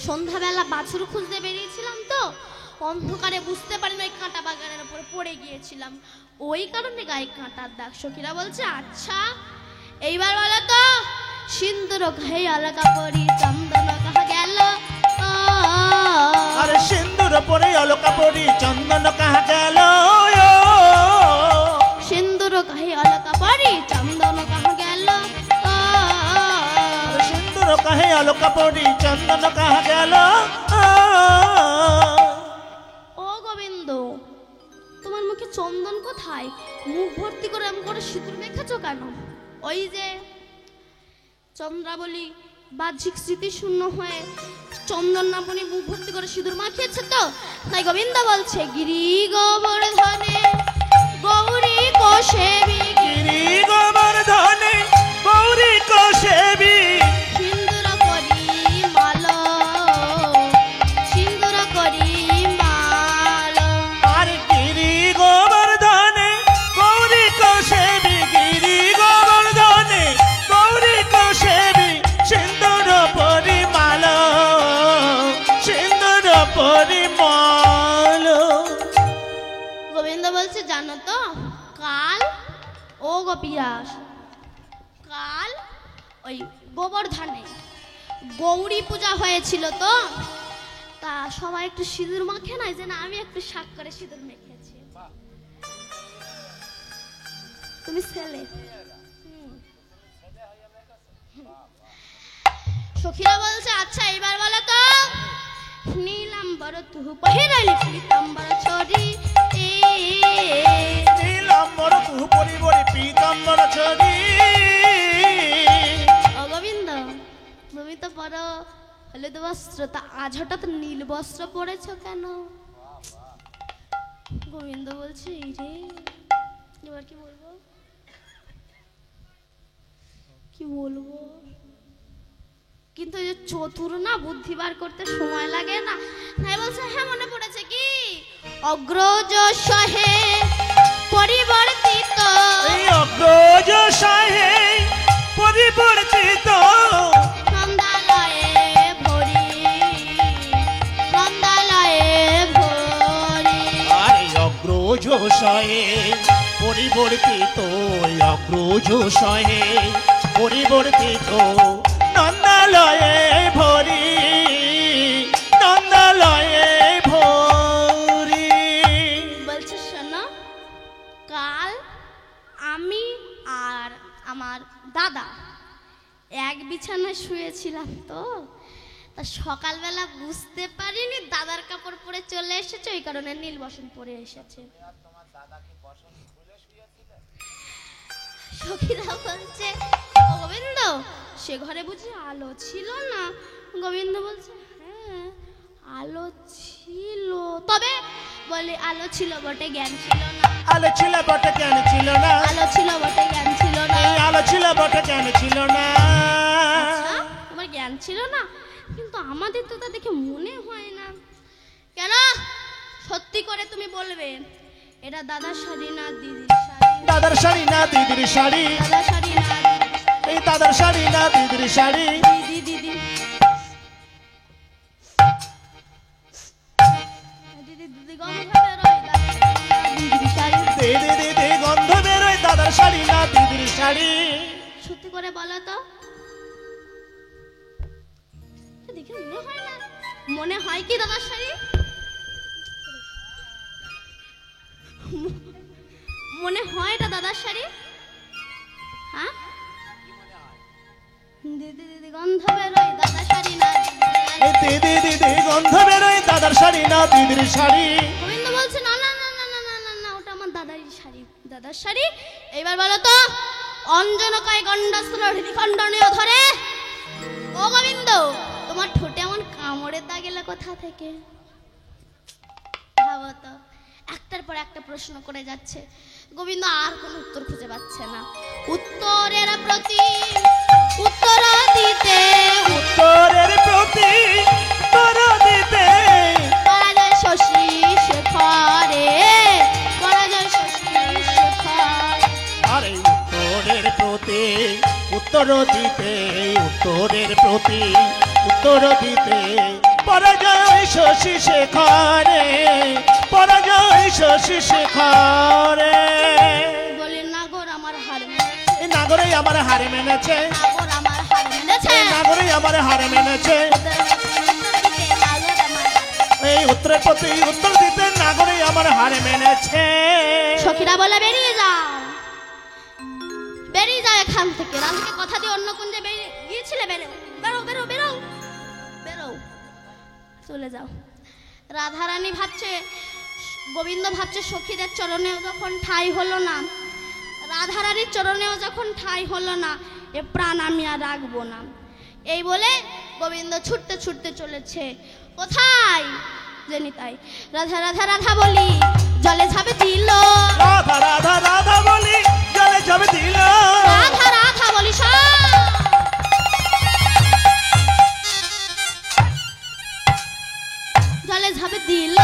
সন্ধ্যাবেলা বাছুর খুঁজতে বেরিয়েছিলাম, তো অন্ধকারে বুঝতে পারিনি ওই কাঁটা বাগানের উপরে পড়ে গিয়েছিলাম, ওই কারণে গায়ে কাঁটার দাগ। সখীরা বলছে আচ্ছা, এইবার বলো তো, সিন্দুর ঘাই আলকা পরি চন্দন কাহা গেল, আরে সিন্দুর পরে অলকা পরি চন্দন কাহা গেল, সিন্দুর ঘাই আলকা পরি চন্দন কাহা গেল, সিন্দুর কাহে অলকা পরি চন্দন কাহা গেল। ও গোবিন্দ, তোমার মুখে চন্দন কোথায়? মুখ ভর্তি করে এমন করে সিঁদুর মেখেছো কেন? ওই যে চন্দ্রাবলী বাহ্যিক স্মৃতি শূন্য হয়ে চন্দন নামনি মুখ ভর্তি করে সিঁদুর মাখিয়েছে তো, তাই গোবিন্দ বলছে গিরি গোবর্ধনে গৌরী কোশেবী গিরি গোবর্ধনে গৌরী কোশেবী সিন্দুর করি মাল সিন্দুর করি মাল। আর গিরি গোবর্ধনে গৌরী কোশেবী গিরি গোবর্ধনে গৌরী কোশেবী সিন্দুর পরিমাল সিন্দুর পরিমল। গোবিন্দ বলছে জানো তো কাল ও গোপীরাস কাল ওই গোবর্ধনে গৌরী পূজা হয়েছিল তো, তা সবাই একটু সিঁদুর মাখে নাই যে না আমি একটু শাক করে সিঁদুর মেখেছি। তুমি ছেলে সখীরা বলছে আচ্ছা এবার বলো তো নীলাম্বর তুহু পহিরাইলি পীতাম্বর ছড়ি নীলাম্বর তুহু পরিবরে পীতাম্বর ছড়ি। ও গোবিন্দ তুমি তো পরো হলুদ বস্ত্র, তা আজ হঠাৎ নীল বস্ত্র পরেছ কেন? গোবিন্দ বলছে এই রে এবার কি বলবো কি বলবো, কিন্তু এই যে চতুর না বুদ্ধি বার করতে সময় লাগে না, তাই বলছে হ্যাঁ মনে পড়েছে কি অগ্রজ সহে পরিবর্তিত এই অগ্রজ সহে পরিবর্তিত নন্দালয়ে ভরি নন্দালয়ে ভরি। আর এই অগ্রজ সহে পরিবর্তিত অগ্রজ সহে পরিবর্তিত নন্দালয়ে ভরি নন্দালয়ে ভরি। বলছে শোনো কাল আমি আর আমার দাদা এক বিছানায় শুয়েছিলাম তো, তা সকালবেলা বুঝতে পারিনি দাদার কাপড় পরে চলে এসেছে, ওই কারণে নীল বসন পরে এসেছে। সখীরা বলছে ও গোবিন্দ সে ঘরে বুঝি আলো ছিল না? গোবিন্দ বলছে হ্যাঁ আলো ছিল, তবে বলে আলো ছিল বটে জ্ঞান ছিল না। আলো ছিল বটে জ্ঞান ছিল না আলো ছিল বটে জ্ঞান ছিল না। এই আলো ছিল বটে জ্ঞান ছিল না। আচ্ছা তোমার জ্ঞান ছিল না, কিন্তু আমাদের তো তা দেখে মনে হয় না কেন? সত্যি করে তুমি বলবে এটা দাদার শাড়ি না দিদির শাড়ি? দাদার শাড়ি না দিদির শাড়ি? দাদার শাড়ি না এই দাদার শাড়ি না দিদির শাড়ি? দিদি দিদি দিদি দিদি গন্ধ বেরোয় দিদির শাড়ি। দিদি দিদি গন্ধ বেরোয় দাদার শাড়ি না দিদির শাড়ি? সত্যি করে বলো তো দেখে মনে হয় না? মনে হয় কি দাদার শাড়ি? মনে হয় এটা দাদার শাড়ি? হ্যাঁ দিদি দিদি গন্ধ বেরোয় দাদার শাড়ি না এই দিদি দিদি গন্ধ বেরোয় দাদার শাড়ি না দিদির শাড়ি? গোবিন্দ বলছে না না না না না না না না ওটা আমার দাদারই শাড়ি দাদার শাড়ি। এইবার বলো তো অঞ্জনকায় গণ্ডাস্ত্র হৃদিখণ্ডনীয় ধরে ও গোবিন্দ তোমার ঠোঁটে এমন কামড়ের দাগ এলো কোথা থেকে? ভাবো তো একটার পর একটা প্রশ্ন করে যাচ্ছে, গোবিন্দ আর কোনো উত্তর খুঁজে পাচ্ছে না। উত্তরের প্রতি উত্তর দিতে উত্তরের প্রতি উত্তর দিতে পরাজয় শশী শেখরে পরাজয় শশী শেখর। আরে উত্তরের প্রতি উত্তর দিতে উত্তরের প্রতি উত্তর দিতে পরাজয় শশী শেখরে পরাজয় শশী শেখরে। বলি নাগর আমার হার মেনেছে এই নাগরে আমার হারে মেনেছে নাগর আমার হার মেনেছে এই নাগরে আমার হারে মেনেছে এই উত্তরের প্রতি উত্তর দিতে নাগরে আমার হারে মেনেছে। সখীরা বলে বেরিয়ে যাও বেরিয়ে যাও এখান থেকে, রানীকে কথা দিয়ে অন্য কুঞ্জে বেরিয়ে গিয়েছিলে, বেরো বেরো বেরো বেরো বেরো চলে যাও। রাধারানী ভাবছে গোবিন্দ ভাবছে সখীদের চরণে যখন ঠাঁই হলো না, রাধারানীর চরণেও যখন ঠাঁই হলো না, এ প্রাণ আমি আর রাখবো না। এই বলে গোবিন্দ ছুটতে ছুটতে চলেছে কোথায় জানি তাই। রাধা রাধা রাধা বলি জলে ঝাঁপে দিল, রাধা রাধা রাধা বলি জলে ঝাঁপ দিল, রাধা রাধা বলি জলে ঝাঁপে দিল,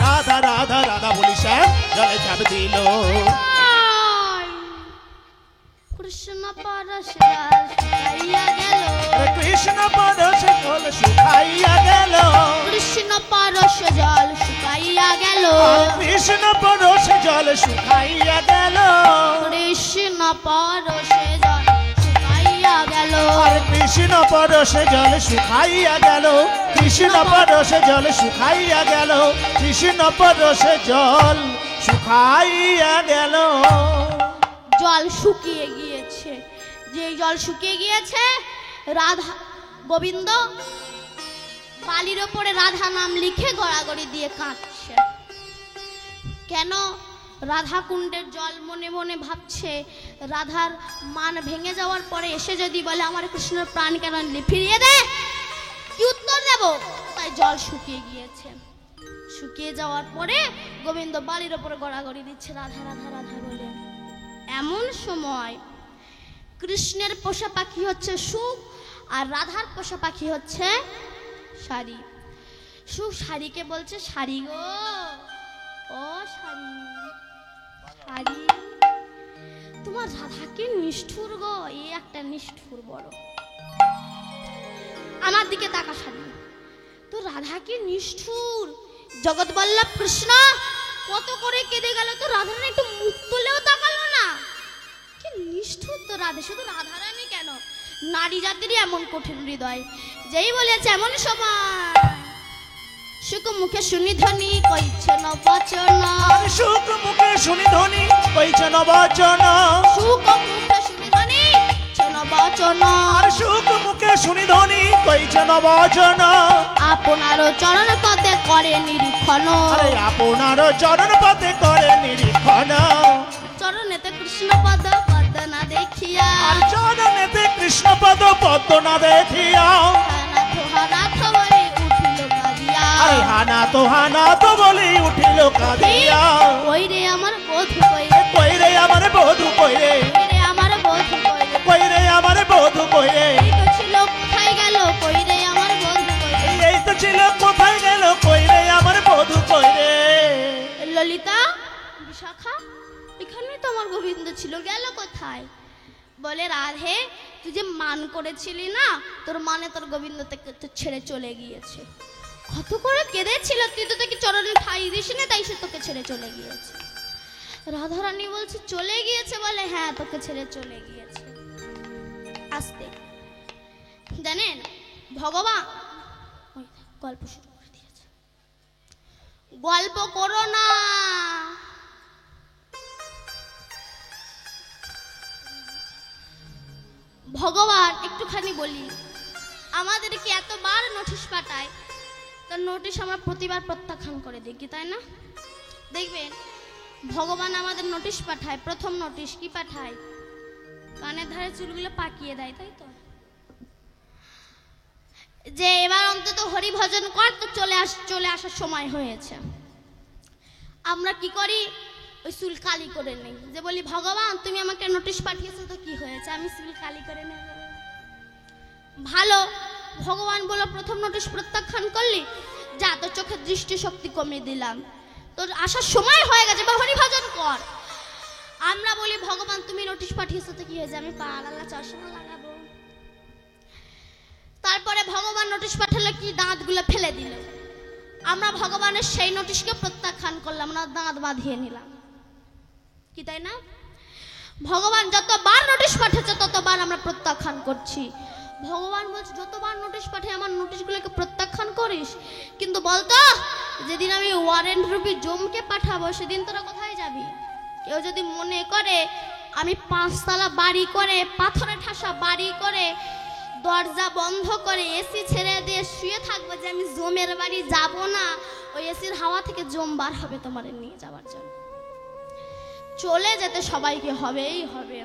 রাধা রাধা রাধা বলি শ্যাম জলে ঝাঁপ দিল। কৃষ্ণ পরশ শুকাইয়া গেল, কৃষ্ণ পরশ জল শুকাইয়া গেল, কৃষ্ণ পরশ জল শুকাইয়া গেল, কৃষ্ণ পরশ জল শুকাইয়া গেল, কৃষ্ণ পরশে জল শুকাইয়া গেল, আর কৃষ্ণ পরশে জল শুকাইয়া গেল, কৃষ্ণ পরশে জল শুকাইয়া গেল, কৃষ্ণ পরশে জল শুকাইয়া গেল। জল শুকিয়ে গিয়েছে। যে জল শুকিয়ে গিয়েছে, রাধা গোবিন্দ বালির ওপরে রাধা নাম লিখে গড়াগড়ি দিয়ে কাঁদছে। কেন? রাধা কুণ্ডের জল মনে মনে ভাবছে, রাধার মান ভেঙে যাওয়ার পরে এসে যদি বলে আমার কৃষ্ণের প্রাণ কেন ফিরিয়ে দে, কি উত্তর দেব? তাই জল শুকিয়ে গিয়েছে। শুকিয়ে যাওয়ার পরে গোবিন্দ বালির ওপরে গড়াগড়ি দিচ্ছে রাধা রাধা রাধা বলে। এমন সময় কৃষ্ণের পোষা পাখি হচ্ছে সুখ, আর রাধার পোষা পাখি হচ্ছে শাড়ি। সুখ শাড়িকে বলছে, শাড়ি গো, ও শাড়ি, শাড়ি তোমার রাধা কি নিষ্ঠুর গো, এই একটা নিষ্ঠুর বড়। আমার দিকে তাকা শাড়ি, তো রাধা কি নিষ্ঠুর। জগৎ বল্লভ কৃষ্ণ কত করে কেঁদে গেল, তো রাধারানী একটু মুখ তুলেও তাকালো না। কি নিষ্ঠুর তো রাধা, শুধু রাধারানী কেন, নারী জাতিরই এমন কঠিন হৃদয়। যেই বলেছে এমন সময় সুখ মুখে শুনি ধ্বনি কইছে ন বচন, আর সুখ মুখে শুনি ধ্বনি কইছে ন বচন, সুখ মুখে শুনি ধ্বনি কইছে ন বচন, আর সুখ মুখে শুনি ধ্বনি কইছে ন বচন, আপনার চরণ পদে করে নিরীক্ষণ, আরে আপনার চরণ পথে করে নিরীক্ষণ, চরণেতে কৃষ্ণ পদ পদ না দেখিয়া, আর চরণেতে কৃষ্ণ পদ পদ্ম না দেখিয়া, হানাথ বলে উঠিল কাঁদিয়া, আরে হানা তো বলি উঠিল কাঁদিয়া, ওই রে আমার বধূ কই রে, কই রে আমার বধূ কই রে, ওই রে আমার বধূ কই রে, কই রে আমার বধূ কই রে, এই তো ছিল কোথায় গেল, কই রে আমার বধূ কই রে, এই তো ছিল কোথায় গেল, কই রে আমার বধূ কই রে। ললিতা বিশাখা এখানেই তো আমার গোবিন্দ ছিল, গেল কোথায়? বলে রাধে তুই যে মান করেছিলি না, তোর মানে তোর গোবিন্দ থেকে তো ছেড়ে চলে গিয়েছে। কত করে কেঁদেছিল, তুই তো তাকে চরণে ঠাই দিস না, তাই সে তোকে ছেড়ে চলে গিয়েছে। রাধারানী বলছে চলে গিয়েছে, বলে হ্যাঁ তোকে ছেড়ে চলে গিয়েছে। আসতে জানেন ভগবান ওই গল্প শুরু করে দিয়েছে, গল্প করো না, ভগবান একটুখানি বলি, আমাদেরকে এতবার নোটিশ পাঠায়, তো নোটিশ আমরা প্রতিবার প্রত্যাখ্যান করে দিই কি, তাই না? দেখবেন ভগবান আমাদের নোটিশ পাঠায়, প্রথম নোটিশ কি পাঠায়? কানের ধারে চুলগুলো পাকিয়ে দেয়, তাই তো, যে এবার অন্তত হরি ভজন কর, তো চলে আসার সময় হয়েছে। আমরা কি করি? ওই চুল কালি করে নেই, যে বলি ভগবান তুমি আমাকে নোটিশ পাঠিয়েছো, তো কি হয়েছে, আমি চুল কালি করে নেব। ভালো, ভগবান বলো প্রথম নোটিশ প্রত্যাখ্যান করলি, যা তোর চোখের দৃষ্টি শক্তি কমিয়ে দিলাম, তোর আসার সময় হয়ে গেছে, বা হরি ভজন কর। আমরা বলি ভগবান তুমি নোটিশ পাঠিয়েছো, তো কি হয়েছে, আমি পাড়ালা চশমা লাগাবো। তারপরে ভগবান নোটিশ পাঠালো কি, দাঁতগুলো ফেলে দিল। আমরা ভগবানের সেই নোটিশকে প্রত্যাখ্যান করলাম না, দাঁত বাঁধিয়ে নিলাম কি, তাই না? ভগবান যতবার নোটিশ পাঠাচ্ছে ততবার আমরা প্রত্যাখ্যান করছি। ভগবান বলছে যতবার নোটিশ পাঠিয়ে আমার নোটিশগুলোকে প্রত্যাখ্যান করিস, কিন্তু বলতো যেদিন আমি ওয়ারেন্ট রূপী জমকে পাঠাবো সেদিন তোরা কোথায় যাবি? কেউ যদি মনে করে আমি 5 তলা বাড়ি করে, পাথরে ঠাসা বাড়ি করে, দরজা বন্ধ করে এসি ছেড়ে দিয়ে শুয়ে থাকবো, যে আমি জমের বাড়ি যাব না, ওই এসির হাওয়া থেকে জম বার হবে তোমার নিয়ে যাওয়ার জন্য। চলে যেতে সবাইকে হবেই হবে।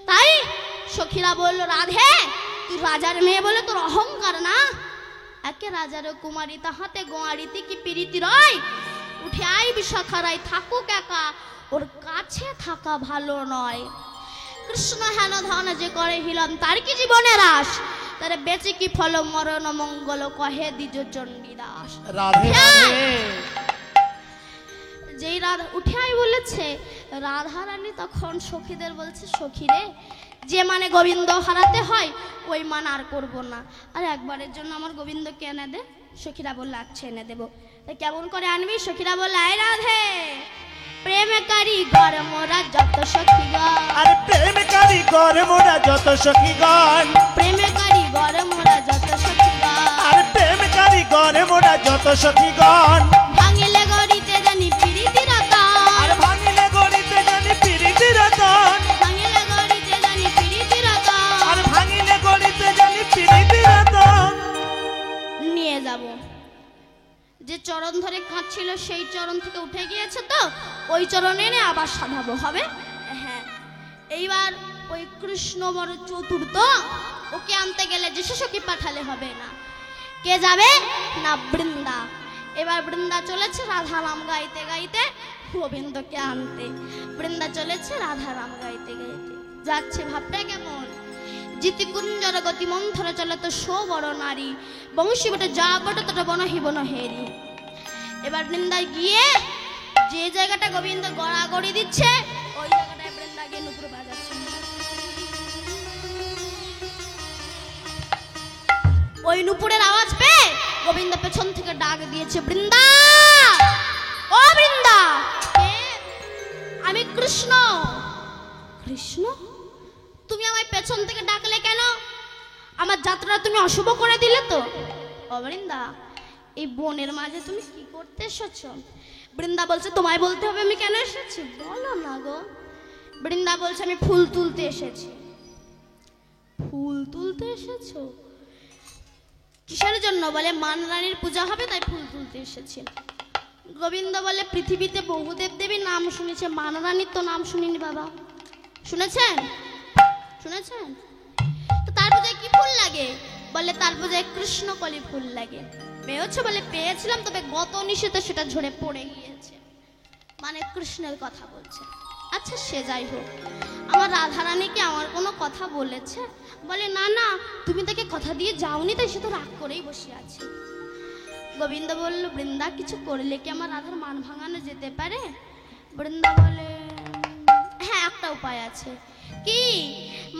তাই সখীরা বলল, রাধে তুই রাজার মেয়ে বলে তোর অহংকার না? একে রাজার কুমারী তাহাতে গোয়ারিতে কি প্রীতি রয়? উঠে আই বিশাখারাই থাকুক একা, ওর কাছে থাকা ভালো নয়। কৃষ্ণ হেন ধন যে করে হিলম তার কি জীবনের আশ, তারে বেঁচে কি ফল মরণ মঙ্গল কহে দ্বিজ চণ্ডীদাস। রাধে রাধে। যেই রাধা উঠে আই বলেছে, রাধা রানী তখন সখীদের বলছে, সখীরে যে মানে গোবিন্দ হারাতে হয় ওই মান আর করবো না, আর একবারের জন্য আমার গোবিন্দকে এনে দে। সখীরা বললে আচ্ছা এনে দেবো। তাই কেমন করে আনবি? সখীরা বললে, আয় রাধে প্রেমকারী ঘর মোরা যত সখীগণ, আরে প্রেমকারী ঘর মোরা যত সখীগণ, প্রেমকারী ঘর মোরা যত সখীগণ, আরে প্রেমকারী ঘর মোরা যত সখীগণ, ভাঙিলে গড়িতে জানি প্রীতি রতন, আর ভাঙিলে গড়িতে জানি প্রীতি রতন, ভাঙিলে গড়িতে জানি প্রীতি রতন, আর ভাঙিলে গড়িতে জানি প্রীতি রতন। নিয়ে যাব। যে চরণ ধরে কাঁদছিল সেই চরণ থেকে উঠে গিয়েছে, তো ওই চরণ এনে আবার সাধাবো, হবে? হ্যাঁ। এইবার ওই কৃষ্ণ বড় চতুর, তো ওকে আনতে গেলে যে সখী পাঠালে হবে না। কে যাবে না? বৃন্দা। এবার বৃন্দা চলেছে রাধা নাম গাইতে গাইতে গোবিন্দকে আনতে। বৃন্দা চলেছে রাধা নাম গাইতে গাইতে যাচ্ছে। ভাবটা কেমন? জিতি কুঞ্জর গতি মন্থর চলে তো শো বড় নারী, বংশী বটে যা বটে তোটা বনহি বনহেরি। এবার বৃন্দায় গিয়ে যে জায়গাটা গোবিন্দ গড়াগড়ি দিচ্ছে ওই জায়গাটায় বৃন্দা গিয়ে নুপুর বাজাচ্ছে। ওই নুপুরের আওয়াজ পেয়ে গোবিন্দ পেছন থেকে ডাক দিয়েছে, বৃন্দা, ও বৃন্দা। কে? আমি কৃষ্ণ। কৃষ্ণ? তুমি আমায় পেছন থেকে ডাকলে কেন? আমার যাত্রা তুমি অশুভ করে দিলে তো। ও বৃন্দা, এই বনের মাঝে তুমি কি করতে এসেছো? বৃন্দা বলছে, তোমায় বলতে হবে আমি কেন এসেছি, বলো না গো। বৃন্দা বলছে, আমি ফুল তুলতে এসেছি। ফুল তুলতে এসেছো? কিসের জন্য? বলে মান রানীর পূজা হবে তাই ফুল তুলতে এসেছি। গোবিন্দ বলে, পৃথিবীতে বহু দেব দেবীর নাম শুনেছে, মান রানীর তো নাম শুনিনি বাবা। শুনেছেন? শুনেছেন? তো তার পূজায় কি ফুল লাগে? বলে তার পূজায় কৃষ্ণকলি ফুল লাগে। পেয়েছো? বলে পেয়েছিলাম, তবে গত নিশীতে সেটা ঝরে পড়ে গিয়েছে। মানে কৃষ্ণের কথা বলছে। আচ্ছা সে যাই হোক, আমার রাধারানীকে আমার কোনো কথা বলেছে? বলে না না, তুমি তাকে কথা দিয়ে যাওনি, তাই সে তো রাগ করেই বসে আছে। গোবিন্দ বলল, বৃন্দা কিছু করলে কি আমার রাধার মান ভাঙানো যেতে পারে? বৃন্দা বলে, হ্যাঁ একটা উপায় আছে। কি?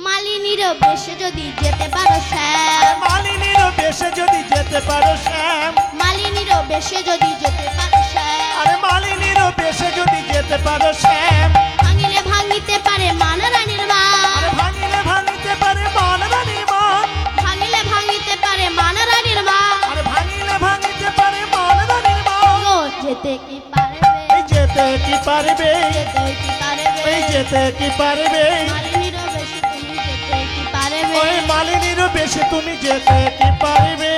মালিনীর বেশে যদি যেতে পারো শ্যাম, মালিনীর বেশে যদি যেতে পারো শ্যাম, মালিনীর বেশে যদি যেতে পারো শ্যাম, আরে মালিনীর বেশে যদি যেতে পারো শ্যাম, ভাঙিলে ভাঙিতে পারে মান রানীর মান, আরে ভাঙিলে ভাঙিতে পারে মান রানীর মান, ভাঙিলে ভাঙিতে পারে মান রানীর মান, আরে ভাঙিলে ভাঙিতে পারে মান রানীর মান। গো যেতে কি পারবে? এই যেতে কি পারবে? যেতে কি পারবে? এই যেতে কি পারবে? মালিনীর বেশে তুমি যেতে কি পারবে? ওই মালিনীর বেশে তুমি যেতে কি পারবে?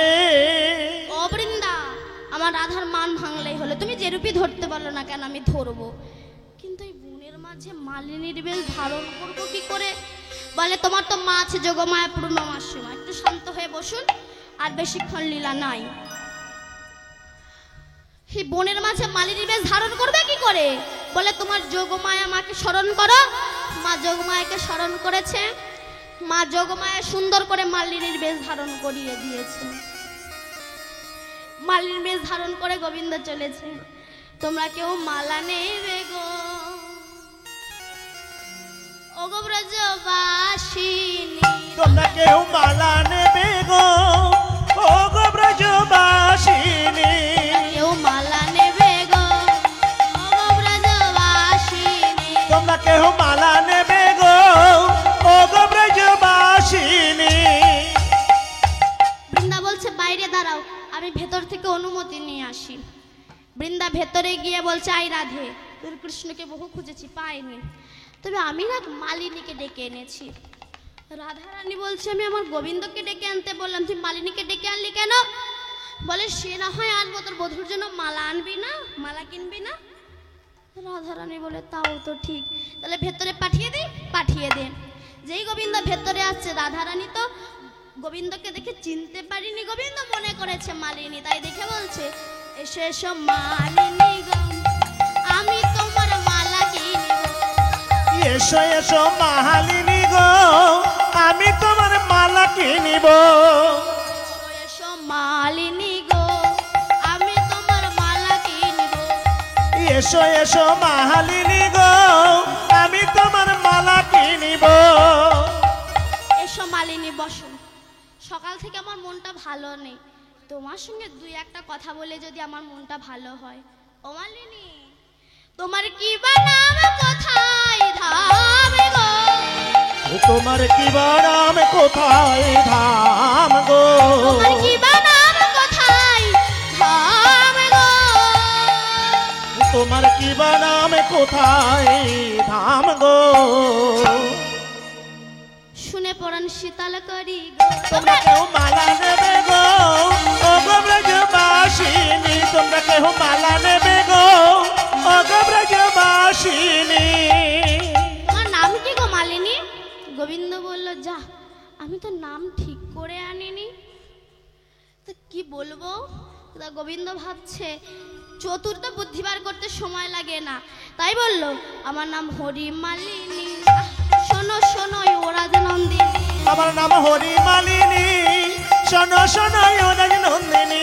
ও বৃন্দা, আমার রাধার মান ভাঙলেই হলো, তুমি যে রূপই ধরতে পারলো না কেন আমি ধরবো, কিন্তু এই বনের মাঝে মালিনীর বেশ ধারণ করবো কি করে? বলে তোমার তো মা আছে যোগমায়া পূর্ণমাসীমা, একটু শান্ত হয়ে বসুন, আর বেশিক্ষণ লীলা নাই। এই বনের মাঝে মালিনীর বেশ ধারণ করবে কি করে? বলে তোমার যোগমায়া মাকে স্মরণ করো। মা যোগমায়াকে স্মরণ করেছে, মা যোগমায়া সুন্দর করে মালিনীর বেশ ধারণ করিয়ে দিয়েছে। মালিনীর বেশ ধারণ করে গোবিন্দ চলেছে। তোমরা কেউ মালা নেবে গো, ওগো ব্রজবাসিনী, তোমরা কেউ মালা নেবে গো, ও গো ব্রজবাসিনী, কেউ মালা নেবে গো, ওগো ব্রজবাসিনী, তোমরা কেউ মালা নেবে গো, ও গো ব্রজবাসিনী। বৃন্দা বলছে বাইরে দাঁড়াও, আমি ভেতর থেকে অনুমতি নিয়ে আসি। বৃন্দা ভেতরে গিয়ে বলছে, আই রাধে, তোর কৃষ্ণকে বহু খুঁজেছি পাইনি, তবে আমি না মালিনীকে ডেকে এনেছি। রাধারানী বলছে, আমি আমার গোবিন্দকে ডেকে আনতে বললাম, তুই মালিনীকে ডেকে আনলি কেন? বলে সে না হয় আনবো, তোর বধুর জন্য মালা আনবি না, মালা কিনবি না? রাধারানী বলে তাও তো ঠিক, তাহলে ভেতরে পাঠিয়ে দিই। পাঠিয়ে দে। যেই গোবিন্দ ভেতরে আসছে, রাধারানী তো গোবিন্দকে দেখে চিনতে পারিনি, গোবিন্দ মনে করেছে মালিনী, তাই দেখে বলছে, এসো এসো মালিনী গো, আমি তোমার মালা কিনব। এসো এসো মালিনী গো, আমি তোমার মালা কিনিব। এসো এসো মালিনী গো, আমি তোমার মালা কিনব। এসো এসো মালিনী গো, আমি তোমার মালা কিনিব। এসো মালিনী বসো, সকাল থেকে আমার মনটা ভালো নেই, তোমার সঙ্গে দুই একটা কথা বলে যদি আমার মনটা ভালো হয়। ও মালিনী, তোমার কি বা নাম, কোথায় ধাম গো? তোমার কি বারাম, কোথায় ধাম গো? তোমার কি বা নাম, কোথায় ধাম গো? তোমার কি বারাম, কোথায় ধাম গো? শুনে পড়ান শীতল করি গো। তোমরা কেউ মালা নেবে গো, ও গো ব্রজবাসিনী, তোমরা কেউ মালা নেবে গো, ও গো ব্রজবাসিনী। তোমার নাম কি গো মালিনী? গোবিন্দ বলল, যা, আমি তো নাম ঠিক করে আনিনি, তো কি বলবো? তা গোবিন্দ ভাবছে চতুর্থ বুদ্ধিবার করতে সময় লাগে না, তাই বলল, আমার নাম হরি মালিনী। শোনো শোনো ও রাজনন্দিনী, আমার নাম হরি মালিনী, শোনো শোনো ও রাজনন্দিনী।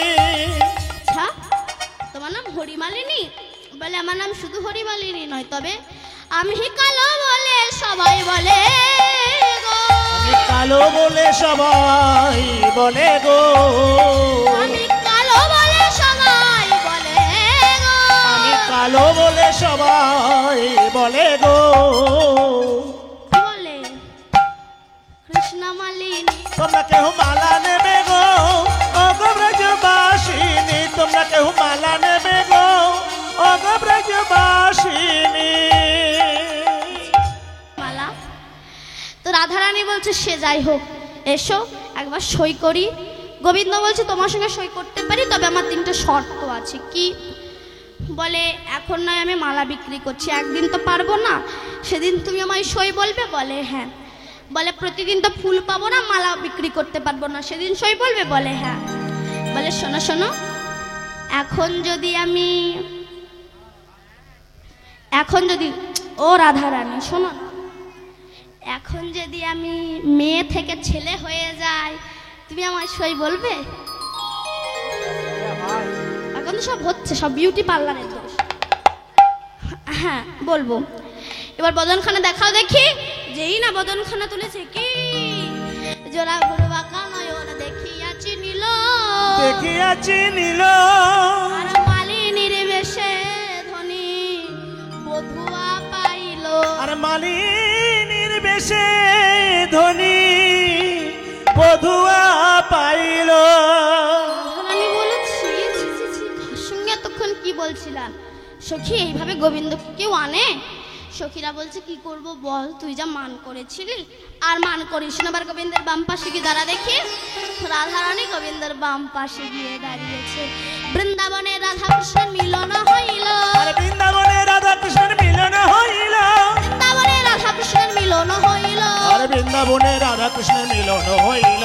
আচ্ছা, তোমার নাম হরি মালিনী? বলে, আমার নাম শুধু হরি মালিনী নয়, তবে আমি কালো বলে সবাই বলে গো। আমি কালো বলে সবাই বলে গো। আমি কালো বলে সবাই বলে গো। আমি কালো বলে সবাই বলে গো। কি বলে? কৃষ্ণ মালিনী, তোমরা কেউ মালা নেবে গো, ও গো ব্রজবাসিনী, তোমরা কেউ মালা নেবে গো, ও গো ব্রজবাসিনী। মালা তো রাধারানী বলছে, সে যাই হোক, এসো একবার সই করি। গোবিন্দ বলছে, তোমার সঙ্গে সই করতে পারি, তবে আমার তিনটে শর্ত আছে। কি? বলে, এখন নয় আমি মালা বিক্রি করছি, একদিন তো পারবো না, সেদিন তুমি আমায় সই বলবে। বলে, হ্যাঁ। বলে, প্রতিদিন তো ফুল পাবো না, মালা বিক্রি করতে পারবো না, সেদিন সই বলবে। বলে, হ্যাঁ। বলে, শোনো শোনো, এখন যদি ও রাধারানী শোনো, এখন যদি আমি মেয়ে থেকে ছেলে হয়ে যাই, তুমি আমায় সই বলবে? এখন তো সব হচ্ছে, সব বিউটি পার্লারের দোষ। হ্যাঁ, বলবো। এবার বদনখানা দেখাও দেখি। যেই না বদনখানা তুলেছে, কি জোড়া ঘুরবা কানয়ন দেখিয়াছি নীল, দেখিয়াছি নীল, আর মালিনীর বেশে ধনী বধুয়া পাইল। আর মালিনীর বেশে ধনী বধুয়া পাইল। রানী বলেছি, কার সঙ্গে এতক্ষণ কি বলছিলাম? সখী, এইভাবে গোবিন্দ কেউ আনে? সখীরা বলছে, কি করব বল, তুই যা মান করেছিলি আর মান করিস না। এবার গোবিন্দের বাম পাশে কি দাঁড়া দেখি? রাধারানী গোবিন্দের বাম পাশে গিয়ে দাঁড়িয়েছে। বৃন্দাবনে রাধা কৃষ্ণের মিলন হইল, আর বৃন্দাবনে রাধা কৃষ্ণের মিলন হইল, বৃন্দাবনে রাধা কৃষ্ণের মিলন হইল, আর বৃন্দাবনে রাধা কৃষ্ণের মিলন হইল।